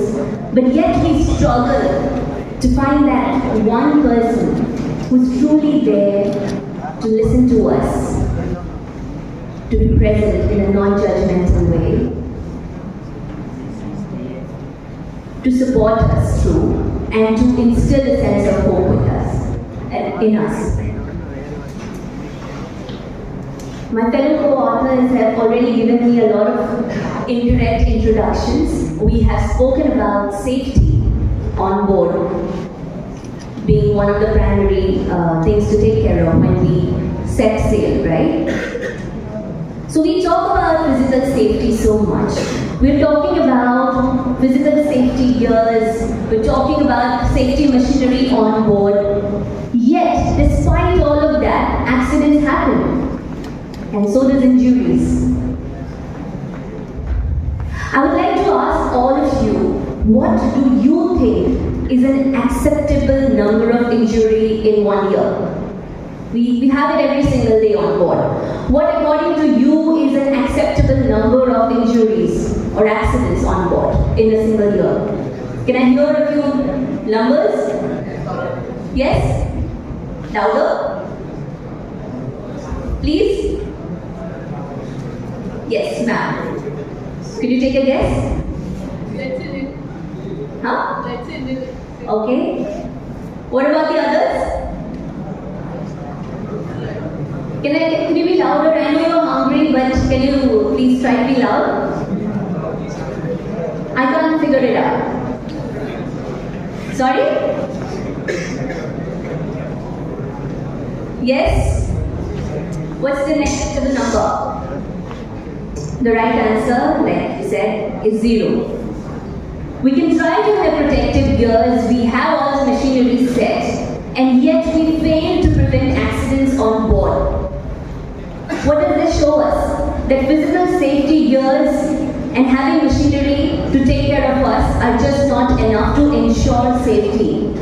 but yet we struggle to find that one person who's truly there to listen to us, to be present in a non-judgmental way, to support us through, and to instill a sense of hope with us, in us. My fellow co-authors have already given me a lot of indirect introductions. We have spoken about safety on board being one of the primary things to take care of when we set sail, right? So we talk about physical safety so much. We're talking about physical safety gears, we're talking about safety machinery on board. Yet, despite all of that, accidents happen. And so does injuries. I would like to ask all of you, what do you think is an acceptable number of injury in 1 year? We have it every single day on board. What according to you is an acceptable number of injuries or accidents on board in a single year? Can I hear a few numbers? Yes? Louder? Please? Yes, ma'am. Could you take a guess? Let's say it. Huh? Let's say it. Okay. What about the others? Can you be louder? I know you're hungry, but can you please try to be loud? I can't figure it out. Sorry? Yes? What's the next to the number? The right answer, like you said, is 0. We can try to have protective gears, we have all the machinery set, and yet we fail to prevent accidents on board. What does this show us? That physical safety gears and having machinery to take care of us are just not enough to ensure safety.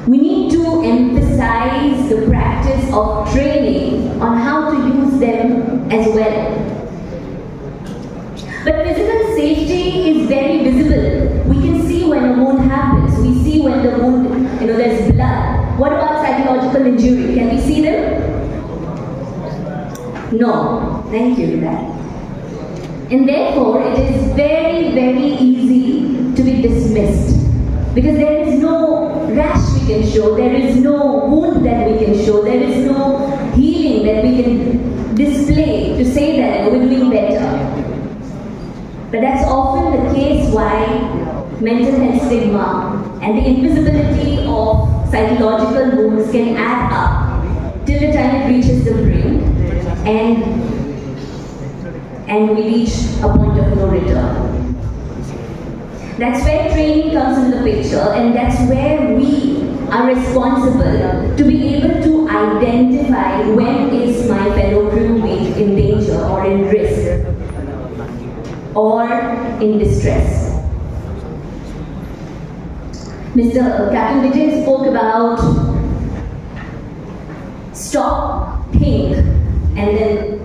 We need to emphasize the practice of training on how to use them as well. But physical safety is very visible. We can see when a wound happens. We see when the wound, there's blood. What about psychological injury? Can we see them? No. Thank you for that. And therefore, it is very, very easy to be dismissed. Because there is no rash we can show, there is no wound that we can show, there is no healing that we can display to say that we're doing better. But that's often the case why mental health stigma and the invisibility of psychological wounds can add up till the time it reaches the brain and we reach a point of no return. That's where training comes in the picture, and that's where we are responsible to be able to identify when is my fellow crewmate in danger or in risk or in distress. Mr. Captain Vijay spoke about stop, think, and then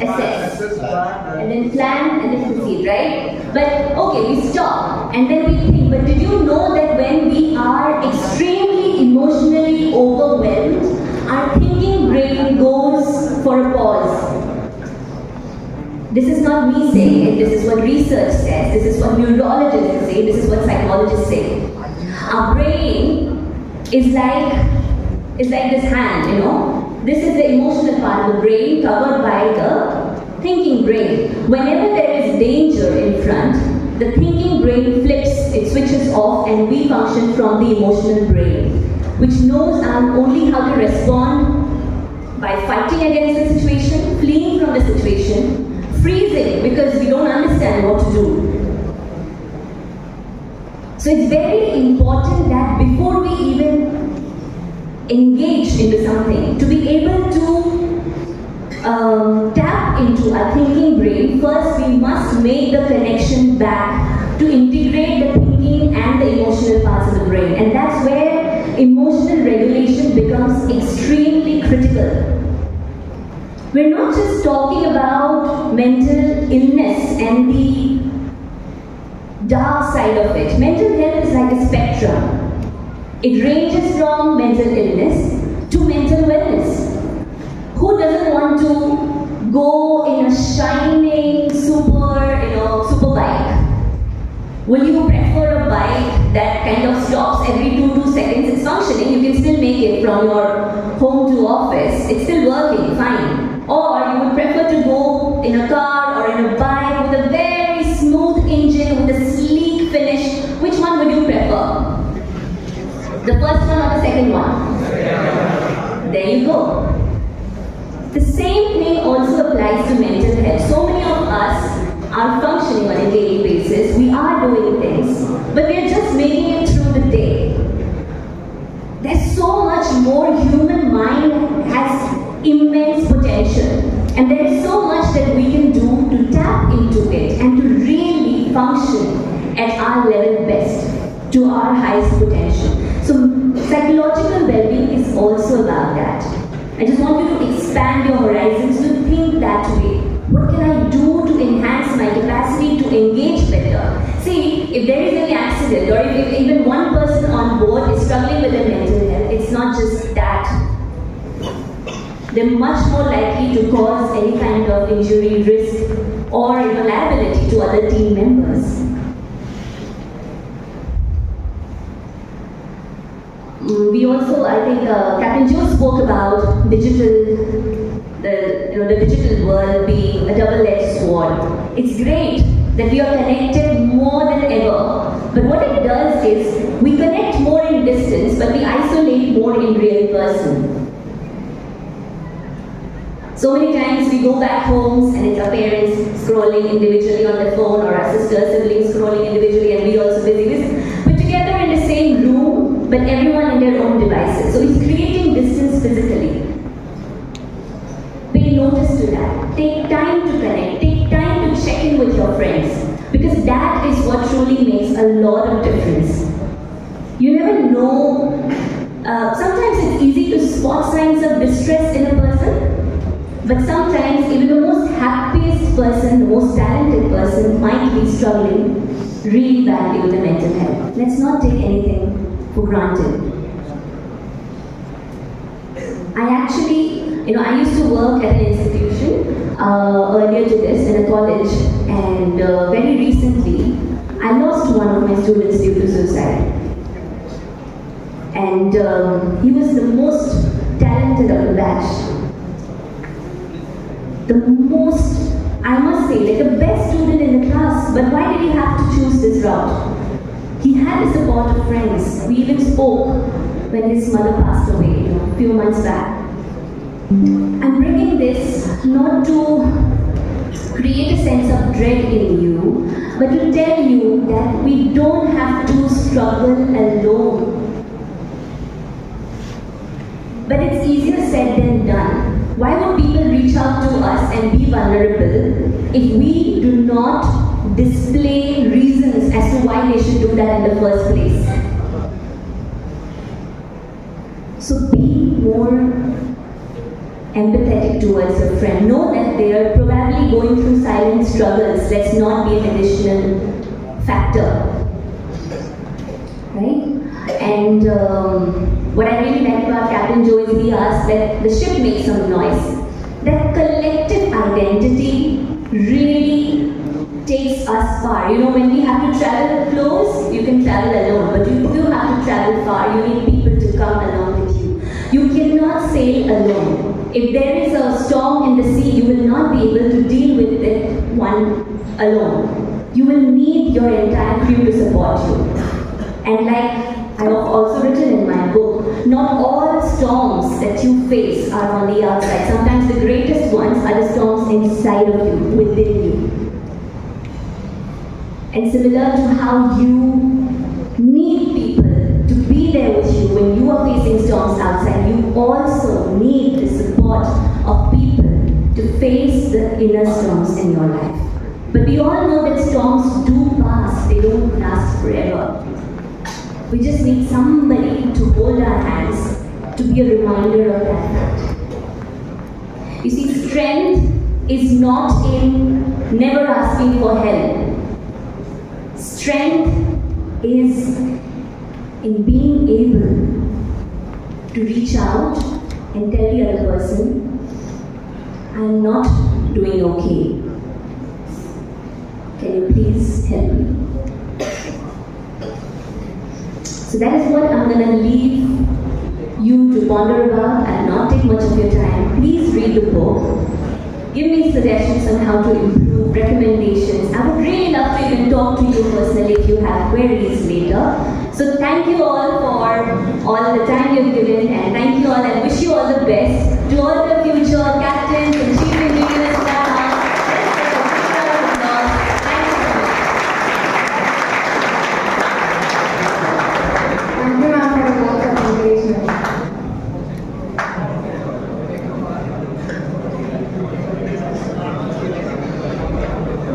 assess, and then plan, and then proceed, right? But okay, we stop, and then we think. But did you know that when we are extremely emotionally overwhelmed, our thinking brain goes for a pause? This is not me saying it, this is what research says, this is what neurologists say, this is what psychologists say. Our brain is like this hand, This is the emotional part of the brain covered by the thinking brain. Whenever there is danger in front, the thinking brain flips, it switches off, and we function from the emotional brain, which knows only how to respond by fighting against the situation, fleeing from the situation, freezing because we don't understand what to do. So it's very important that before we even engage into something, to be able to tap into our thinking brain, first we must make the connection back to integrate the thinking and the emotional parts of the brain. And that's where emotional regulation becomes extremely critical. We're not just talking about mental illness and the dark side of it. Mental health is like a spectrum. It ranges from mental illness to mental wellness. Who doesn't want to go in a shining super bike? Will you prefer a bike that kind of stops every 2 seconds? It's functioning, you can still make it from your home to office. It's still working, fine. Or you would prefer to go in a car or in a bike with a very smooth engine, with a sleek finish. Which one would you prefer? The first one or the second one? There you go. The same thing also applies to mental health. So many of us are functioning on a daily basis. We are doing things, but we are just making it through the day. There's so much more. Human mind has immense potential, and there is so much that we can do to tap into it and to really function at our level best, to our highest potential. So psychological well-being is also about that. I just want you to expand your horizons, to think that way. What can I do to enhance my capacity to engage better? See, if there is any accident, or if even one person on board is struggling with their mental health, it's not just that. They're much more likely to cause any kind of injury, risk, or liability to other team members. We also, I think, Captain Joe spoke about digital, the digital world being a double-edged sword. It's great that we are connected more than ever, but what it does is we connect more in distance, but we isolate more in real person. So many times we go back homes and it's our parents scrolling individually on their phone, or our sisters, siblings scrolling individually, and we also busy. But together in the same room, but everyone in their own devices. So it's creating distance physically. Pay notice to that. Take time to connect. Take time to check in with your friends. Because that is what truly makes a lot of difference. You never know. Sometimes it's easy to spot signs of distress in a person. But sometimes even the most happiest person, the most talented person might be struggling really badly with their mental health. Let's not take anything for granted. I used to work at an institution earlier to this in a college, and very recently I lost one of my students due to suicide. And he was the most talented of the batch. The most, I must say, like the best student in the class, but why did he have to choose this route? He had the support of friends. We even spoke when his mother passed away, a few months back. I'm bringing this not to create a sense of dread in you, but to tell you that we don't have to struggle alone. But it's easier said than done. Why would people reach out to us and be vulnerable if we do not display reasons as to why they should do that in the first place? So be more empathetic towards your friend. Know that they are probably going through silent struggles. Let's not be an additional factor. Right? And what I really like about Captain Joe is he asked that the ship makes some noise. That collective identity really takes us far. You know, when we have to travel close, you can travel alone. But if you have to travel far, you need people to come along with you. You cannot sail alone. If there is a storm in the sea, you will not be able to deal with it one alone. You will need your entire crew to support you. And like I have also written in my book, not all storms that you face are on the outside. Sometimes the greatest ones are the storms inside of you, within you. And similar to how you need people to be there with you when you are facing storms outside, you also need the support of people to face the inner storms in your life. But we all know that storms do pass, they don't last forever. We just need somebody to hold our hands, to be a reminder of that fact. You see, strength is not in never asking for help. Strength is in being able to reach out and tell the other person, I'm not doing okay. Can you please help me? So that is what I'm going to leave you to ponder about and not take much of your time. Please read the book. Give me suggestions on how to improve, recommendations. I would really love to even talk to you personally if you have queries later. So thank you all for all the time you've given, and thank you all and wish you all the best. To all the future captains and chief engineers,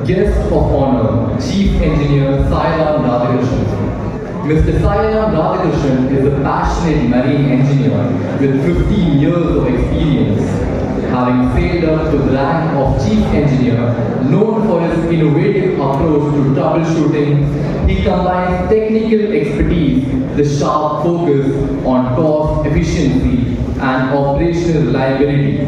Guest of Honor, Chief Engineer Sairam Radhakrishnan. Mr. Sairam Radhakrishnan is a passionate marine engineer with 15 years of experience. Having sailed up to the rank of Chief Engineer, known for his innovative approach to troubleshooting, he combines technical expertise, the sharp focus on cost efficiency and operational reliability.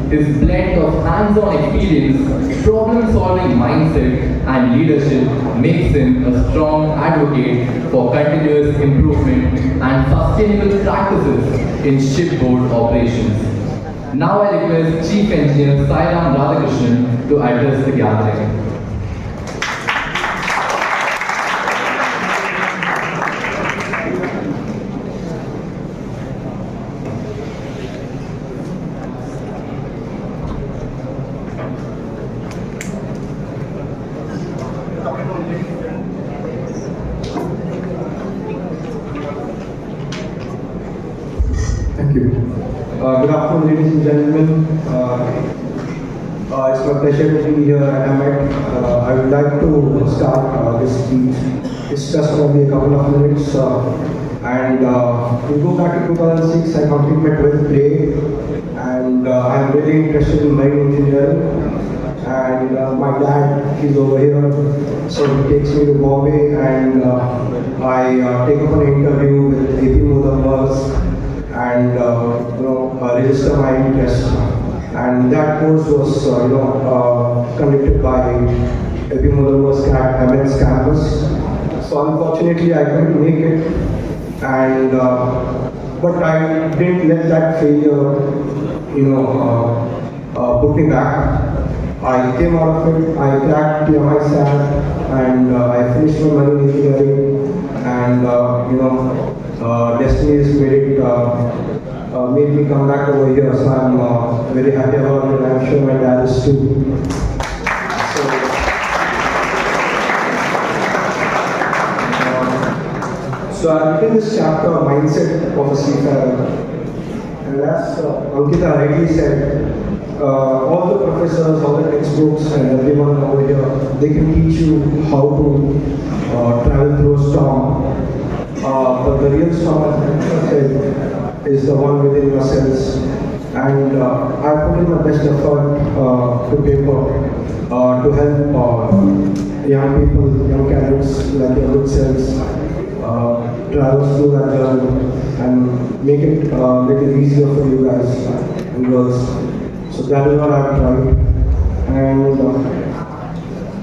His blend of hands-on experience, problem-solving mindset, and leadership makes him a strong advocate for continuous improvement and sustainable practices in shipboard operations. Now I request Chief Engineer Sairam Radhakrishnan to address the gathering. afternoon, ladies and gentlemen. It's my pleasure to be here at Amet. I would like to start this speech. It's just only a couple of minutes. We go back to 2006, I completed my 12th grade, and I'm really interested in marine engineering. And my dad, he's over here, so he takes me to Bombay, and I take up an interview with AP Mudambas and register my interest. And that course was conducted by AP Mudambas at Amet's campus. So unfortunately, I couldn't make it, and but I didn't let that failure, put me back. I came out of it, I cracked the MISAT, and I finished my marine engineering, and destiny has made me come back over here, so I'm very happy about it, and I'm sure my dad is too. So I've written this chapter, Mindset of a Seafarer, and as Ankita rightly said, all the professors, all the textbooks, and everyone over here, they can teach you how to travel through a storm. But the real storm, as I said, is the one within yourselves. And I put in my best effort to paper to help young people, young cadets like your good selves travel through that journey and make it a little easier for you guys and girls. So that is what I've tried, and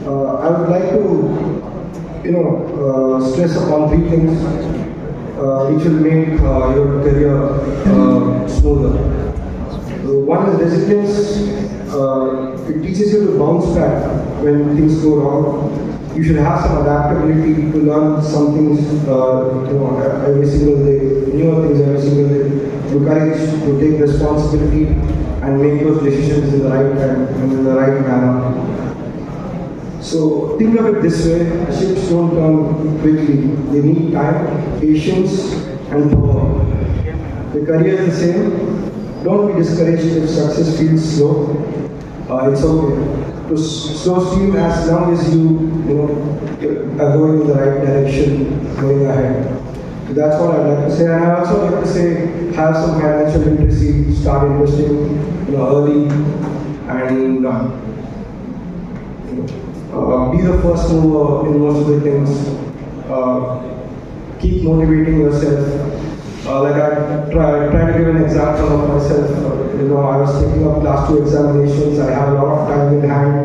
I would like to, stress upon three things which will make your career smoother. One is resilience. It teaches you to bounce back when things go wrong. You should have some adaptability to learn some things, every single day, newer things every single day. The courage to take responsibility and make those decisions in the right time and in the right manner. So think of it this way: ships don't turn quickly. They need time, patience, and power. The career is the same. Don't be discouraged if success feels slow. It's okay to slow steam as long as you are going in the right direction, going ahead. So that's what I'd like to say. And I also like to say, have some financial literacy, start investing early, and be the first mover in most of the things. Keep motivating yourself. Like I try to give an example of myself. I was taking up class 2 examinations. I have a lot of time in hand.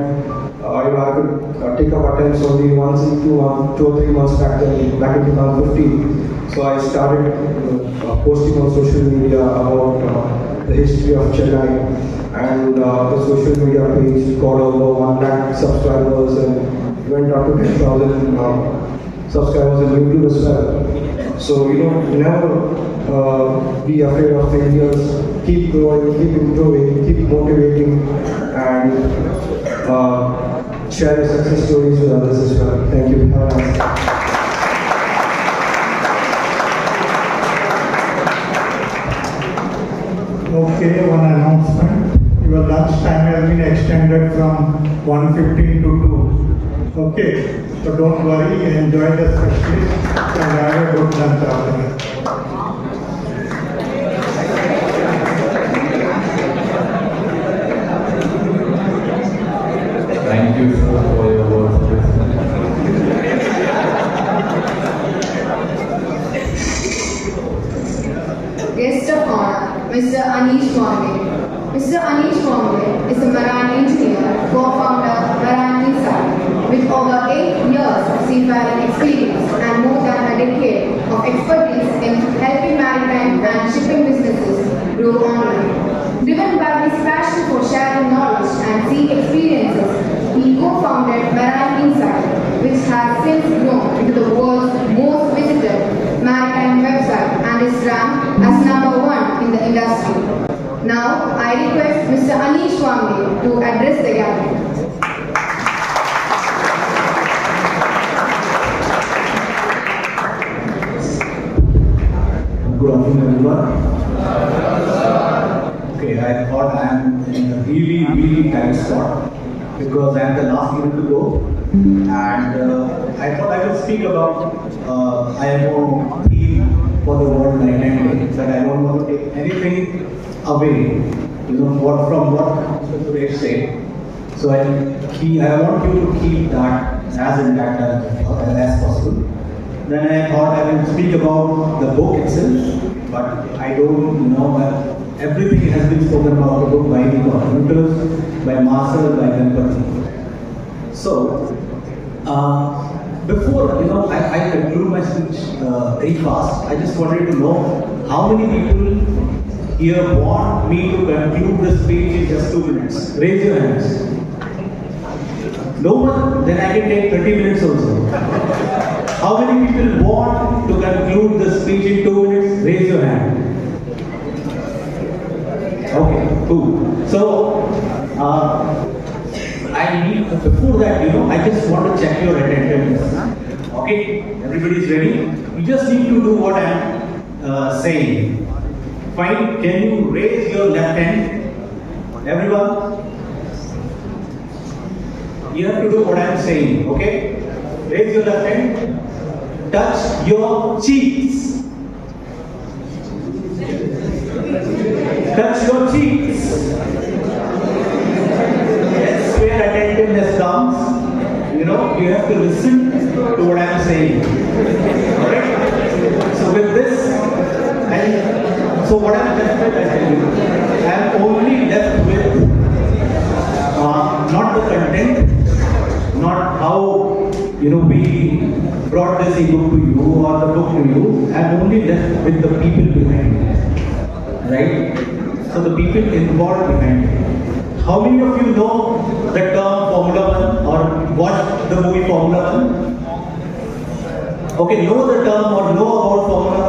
I could take up attempts only once in 2 or 3 months back in 2015. So I started posting on social media about the history of Chennai, and the social media page got over 1 lakh subscribers and went up to 10,000 subscribers on YouTube as well. So never be afraid of failures. Keep growing, keep improving, keep motivating, and share your success stories with others as well. Thank you. Have a nice day. Okay, one announcement. Your lunch time has been extended from 1:15 to 2. Okay, so don't worry, enjoy the specialist and have a good lunch after that. Thank you, sir, for your words of wisdom. Guest of honor, Mr. Anish Wangwe. Mr. Anish Wangwe is a marine engineer, co-founder Maritime, with over 8 years of seafaring experience and more than a decade of expertise in helping maritime and shipping businesses grow online. Driven by his passion for sharing knowledge and sea experiences, he co-founded Maritime Insight, which has since grown into the world's most visited maritime website and is ranked as #1 in the industry. Now, I request Mr. Anish Wangwe to address the gathering. Good afternoon, everyone. Okay, okay, I thought I am in a really, really tight spot because I am the last one to go. And I thought I will speak about IMO theme for the World Maritime Day, but I don't want to take anything away, from what Mr. Suresh said. So I want you to keep that as intact as possible. Then I thought I will speak about the book itself, but I don't everything has been spoken about the book by the contributors, by Marcel, by Ganpati. So, before I conclude my speech very fast, I just wanted to know how many people here want me to conclude the speech in just 2 minutes. Raise your hands. No one? Then I can take 30 minutes also. How many people want to conclude the speech in 2 minutes? Raise your hand. Okay, cool. So, before that, I just want to check your attendance. Okay, everybody's ready? You just need to do what I'm saying. Fine, can you raise your left hand? Everyone? You have to do what I'm saying, okay? Raise your left hand. Touch your cheeks. Touch your cheeks. That's where attentiveness comes. You have to listen to what I'm saying. Alright? So with this, so what I'm left with, I tell you, I'm only left with not the content, not how we brought this ebook to you or the book to you. I'm only left with the people behind it. Right? So the people involved behind it. How many of you know the term Formula 1 or watched the movie Formula 1? Okay, know the term or know about Formula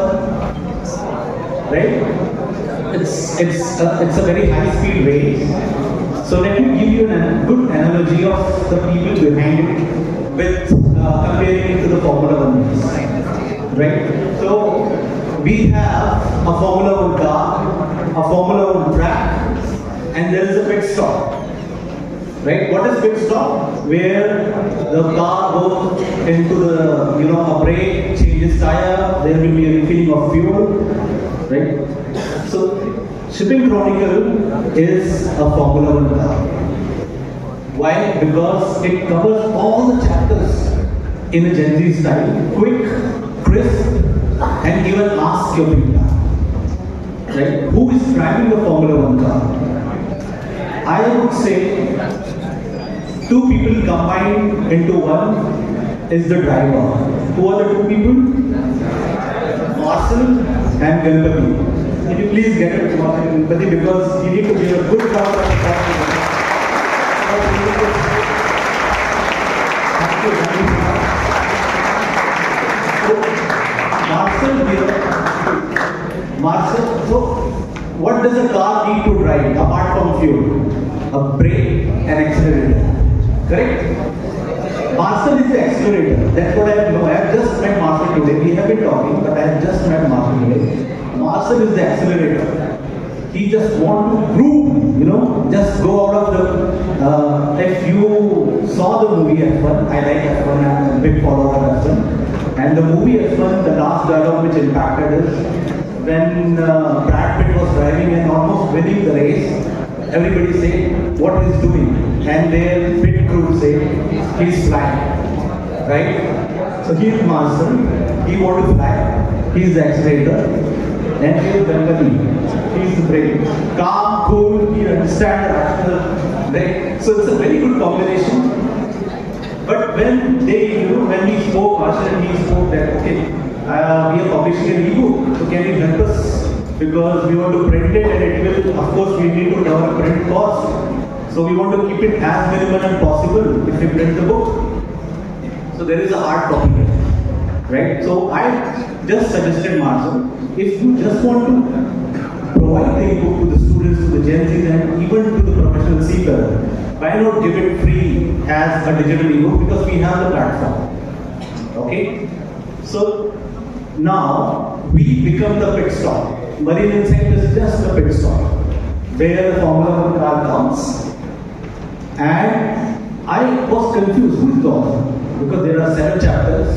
1? Right? It's a very high-speed race. So let me give you a good analogy of the people behind it with comparing it to the Formula 1 race. Right? So we have a Formula 1 car, a Formula 1 track, and there is a pit stop. Right? What is pit stop? Where the car goes into the a brake, changes tire, there will be a refilling of fuel. Right? So Shipping Chronicle is a Formula 1 car. Why? Because it covers all the chapters in a Gen Z style, quick, crisp, and even ask your feedback. Right? Who is driving the Formula 1 car? I would say 2 people combined into one is the driver. Who are the 2 people? Marcel and Ganpati. Can you please get it to Marcel and Ganpati because you need to give a good round of applause. Marcel, so what does a car need to drive apart from fuel? A brake and accelerator. Correct? Marcel is the accelerator. That's what I know. I have just met Marcel today. We have been talking, but I have just met Marcel today. Marcel is the accelerator. He just wants to prove, just go out of the. If you saw the movie F1, I like F1, I'm a big follower of F1. And the movie F1, the last dialogue which impacted is when Brad Pitt was driving and almost winning the race, everybody said what he's doing. And their pit crew say he's flying. Right? So he's Marcel, he wants to fly, he's the accelerator. And here's Ganpati, he's the brake. Calm, cool, he understands the rational, right? So it's a very good combination. But when when we spoke, Marcel and he spoke that, okay, we are publishing an ebook, so can you help us? Because we want to print it and it will, of course, we need to cover print cost. So we want to keep it as minimal as possible if we print the book. So there is a hard copy here, right? So I just suggested Marcel, if you just want to provide the ebook to the students, to the Gen Z, and even to the professional seeker, why not give it free as a digital ebook? Because we have the platform. Okay? So now we become the pit stop. Marine Insight is just the pit stop. where the Formula 1 car comes. And I was confused, who is the author? Because there are 7 chapters,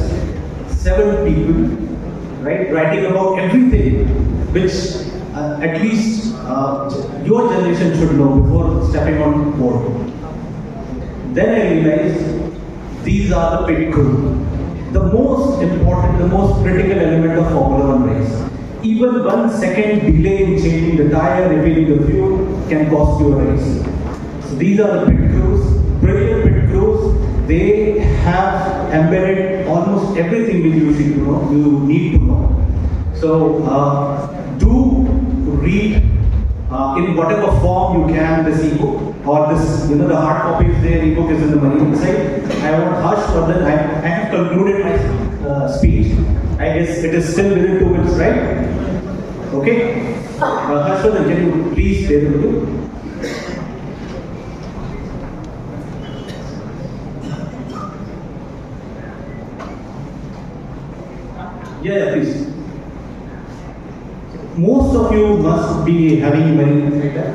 7 people, right, writing about everything which at least your generation should know before stepping on board. Then I realized these are the pit crew. The most important, the most critical element of Formula 1 race. Even 1 second delay in changing the tire, refilling the fuel can cost you a race. So these are the pit crews, brilliant pit crews. They have embedded almost everything which you should know, you need to know. So do read in whatever form you can this ebook or this, the hard copy is there, ebook is in the Maritime side. I want Harsh Vardhan, I have concluded my speech. I guess it is still within 2 minutes, right? Okay? Harsh Vardhan, can you please stay the video? Yeah, please. Most of you must be having Maritime like that.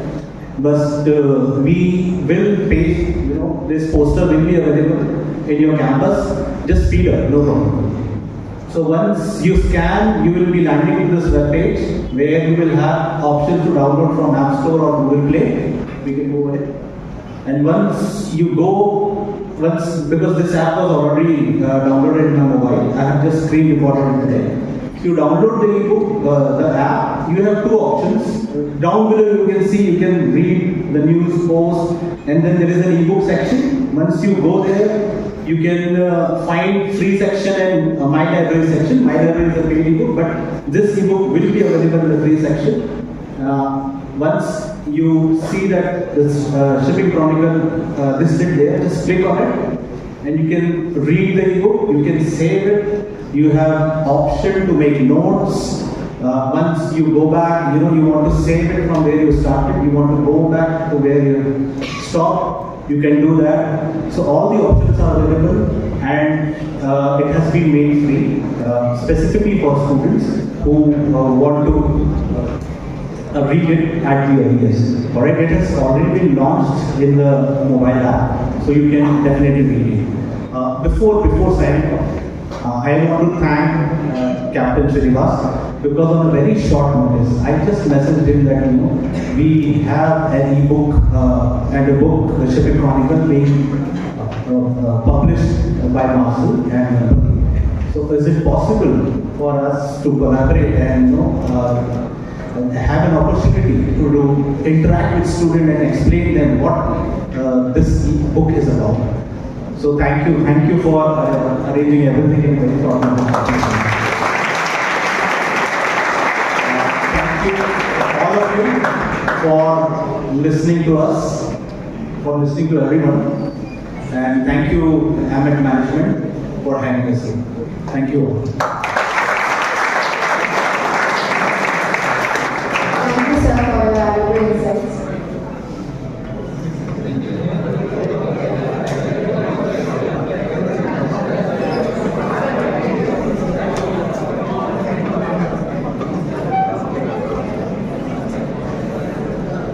But we will paste, this poster will be available in your campus. Just feed up, no problem. So once you scan, you will be landing to this web page where you will have options to download from App Store or Google Play. We can go ahead. And once you go, because this app was already downloaded in my mobile, I have just screen recorded it today. You download the ebook, the app, you have 2 options. Down below you can see, you can read the news post, and then there is an ebook section. Once you go there, you can find free section and my library section. My library is a paid ebook, but this ebook will be available in the free section. Once you see that this Shipping Chronicle listed there, just click on it, and you can read the ebook, you can save it. You have option to make notes. Once you go back, you want to save it from where you started. You want to go back to where you stopped. You can do that. So all the options are available, and it has been made free, specifically for students who want to read it at the earliest. Alright, it has already been launched in the mobile app, so you can definitely read it. Before signing off, I want to thank Captain Srinivas, because on a very short notice, I just messaged him that we have an ebook and a book, the Shipping Chronicle, being published by Marcel and so is it possible for us to collaborate and have an opportunity to interact with students and explain them what this book is about. So thank you for arranging everything in a very short time. Thank you all of you for listening to us, for listening to everyone, and thank you Amet management for having us here. Thank you all. Thank you, sir, for your valuable insights.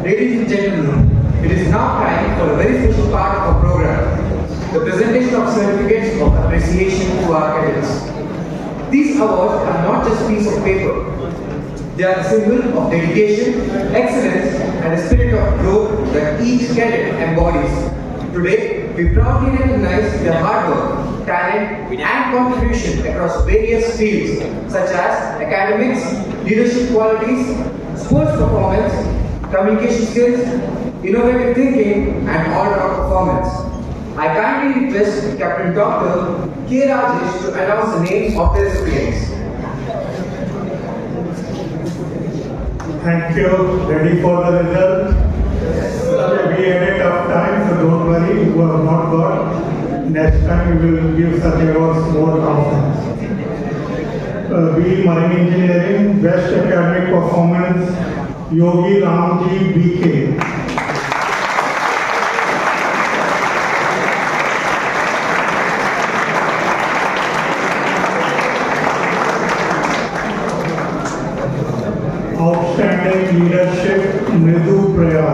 Ladies and gentlemen, it is now time for a very special part of our program, the presentation of certificates of appreciation to our cadets. These awards are not just pieces of paper. They are a symbol of dedication, excellence, and a spirit of growth that each cadet embodies. Today, we proudly recognize their hard work, talent, and contribution across various fields such as academics, leadership qualities, sports performance, communication skills, innovative thinking, and all-round performance. I kindly request Captain Dr. K. Rajesh to announce the names of the recipients. Thank you. Ready for the result? We had a tough time, so don't worry, you have not got. Next time we will give such awards more confidence. B. Marine Engineering, Best Academic Performance, Yogi Ramji BK. Outstanding Leadership, Mridu Praya.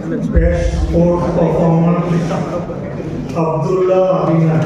Best Sports Performance, Abdullah Abina.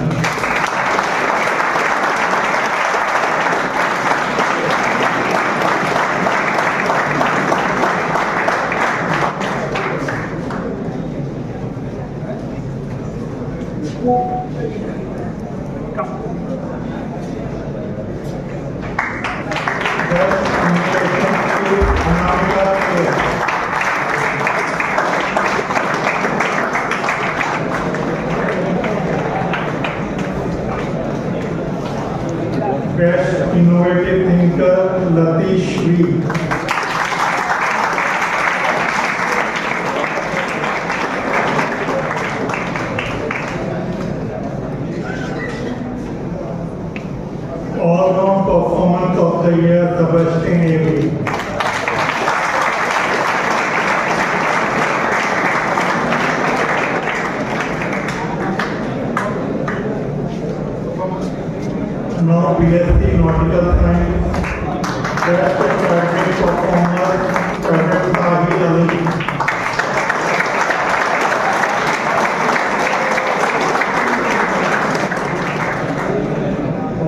Best Innovative Thinker, SHRI. All-round Performance of the Year, Sebastian Avery. Now BSc Nautical Science, Best Academic Performer, Cadet Sahil Ali.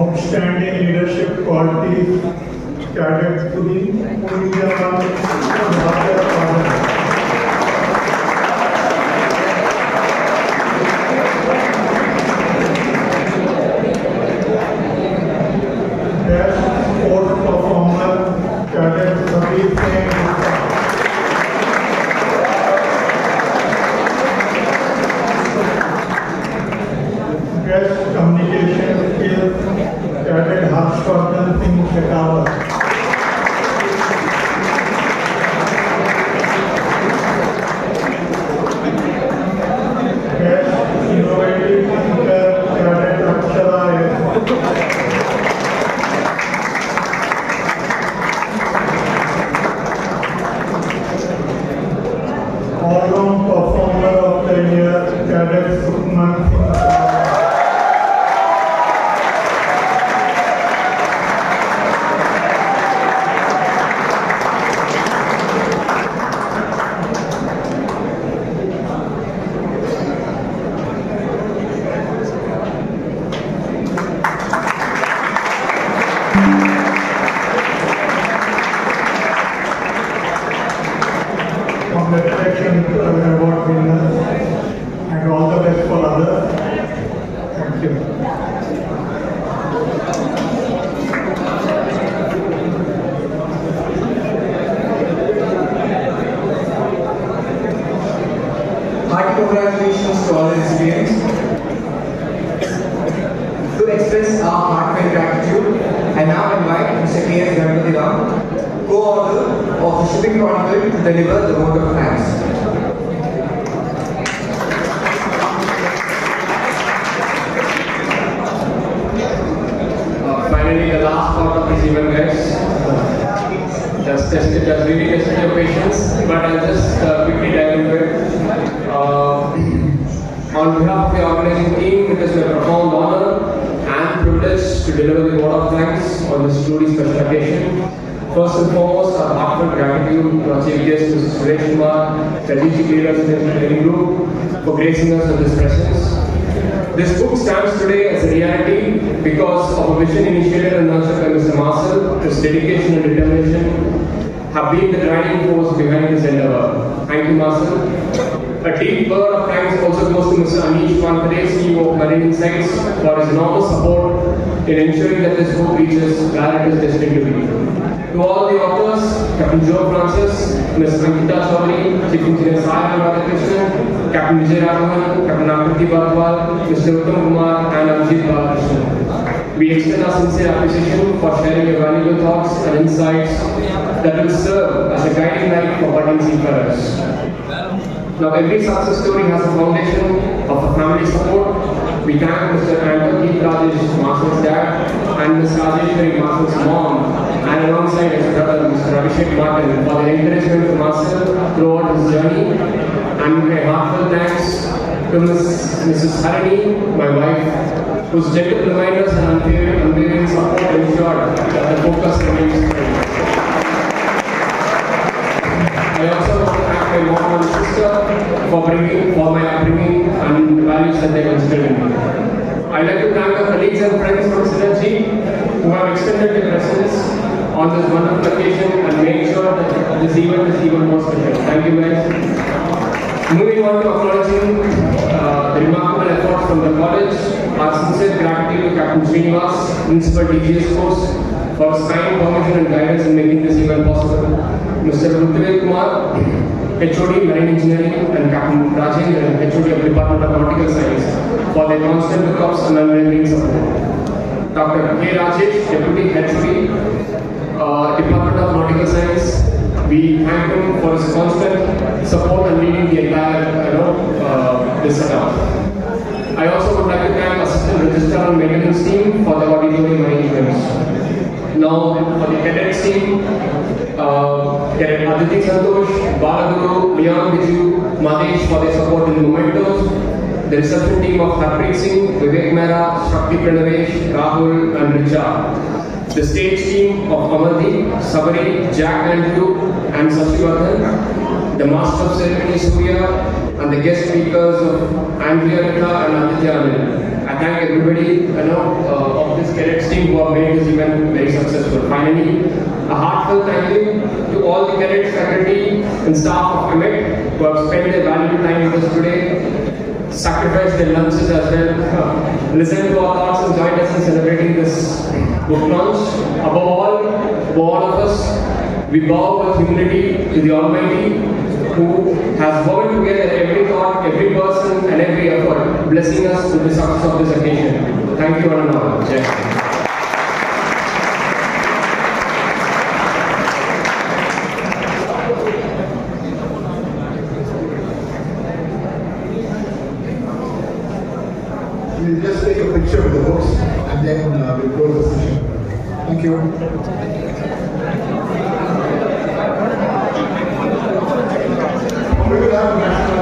Outstanding Leadership Qualities, Cadet Suri Munjaman Raja. Best Sports Performer, Cadet Sabir Singh Gupta. Best Communication Skills, Cadet Harshvardhan Singh Shekhawat. Best Innovative Thinker, Cadet Akshara S. All-round Performer of the Year, Cadet Sukhman Singh. Congratulations to the award winners and all the best for others. Thank you. Hearty congratulations to all the recipients. To express our heartfelt gratitude, I now invite Mr. K.S. Ganapathiram, co-author of the Shipping Chronicle, to deliver the vote of thanks. Finally, the last part of this event, guys. Just really tested your patience, but I'll just quickly dive into it. On behalf of the organizing team, it is my profound honor and privilege to deliver the vote of thanks on this truly special occasion. First and foremost, our heartfelt gratitude to our chief guest, Mr. Suresh Kumar, strategic leaders in the engineering group, for gracing us with this presence. This book stands today as a reality because of a vision initiated and nurtured by Mr. Marcel. His dedication and determination have been the driving force behind this endeavor. Thank you, Marcel. A deep word of thanks also goes to Mr. Anish Pankade, CEO of Marine Insights, for his enormous support in ensuring that this book reaches where it is destined to be. To all the authors, Captain Joe Francis, Ms. Ankita Chaudhary, Chief Engineer Sai Radhakrishnan, Captain Vijay Raghavan, Captain Akriti Barwal, Mr. Uttam Kumar, and Abhijit Balakrishnan. We extend our sincere appreciation for sharing your valuable thoughts and insights that will serve as a guiding light for budding seafarers. Now, every success story has a foundation of a family support. We thank Mr. Anthony Rajesh, Marcel's dad, and Ms. Rajeshwari, Marcel's mom, and alongside his brother, Mr. Abhishek Martin, for their encouragement to Marcel throughout his journey. And my heartfelt thanks to Mrs. Harini, my wife, whose gentle reminders and unwavering support ensured that the focus remains straight. I also want to thank my mom and sister teacher for my upbringing and values that they instilled in me. I'd like to thank the colleagues and friends from Synergy who have extended their presence on this wonderful occasion and made sure that this event is even more special. Thank you guys. Moving on to acknowledging the remarkable efforts from the college, our sincere gratitude to Captain Srinivas, Principal DGS Course, for his kind permission and guidance in making this event possible. Mr. Rutuvel Kumar, HOD Marine Engineering, and Captain Rajendran, HOD of Department of Nautical Science, for their constant lookups and unwavering support. Dr. K. Rajesh, Deputy HOD, Department of Nautical Science, we thank him for his constant support and leading the entire this setup. I also would like to thank Assistant Registrar and Maintenance team for the auditorium arrangements. Now for the cadets team, Cadet Aditi Santosh, Balaguru, Leon Biju, Madesh for their support in the mementos. The reception team of Harpreet Singh, Vivek Mehra, Shakti Pranavesh, Rahul and Richa. The stage team of Amardeep, Sabari, Jack Andrew and Sasivardhan. The Master of Ceremony Surya and the guest speakers of Andrea Rita and Aditya Anil. I thank everybody of this cadets team who have made this event very successful. Finally, a heartfelt thank you to all the cadets, faculty and staff of Amet who have spent their valuable time with us today, sacrificed their lunches as well, listened to our thoughts and joined us in celebrating this book launch. Above all of us, we bow with humility to the Almighty who has woven together every thought, every person and every effort, blessing us with the success of this occasion. Thank you one and all. Jai Hind. We'll just take a picture of the books and then we'll close the session. Thank you. We will have a national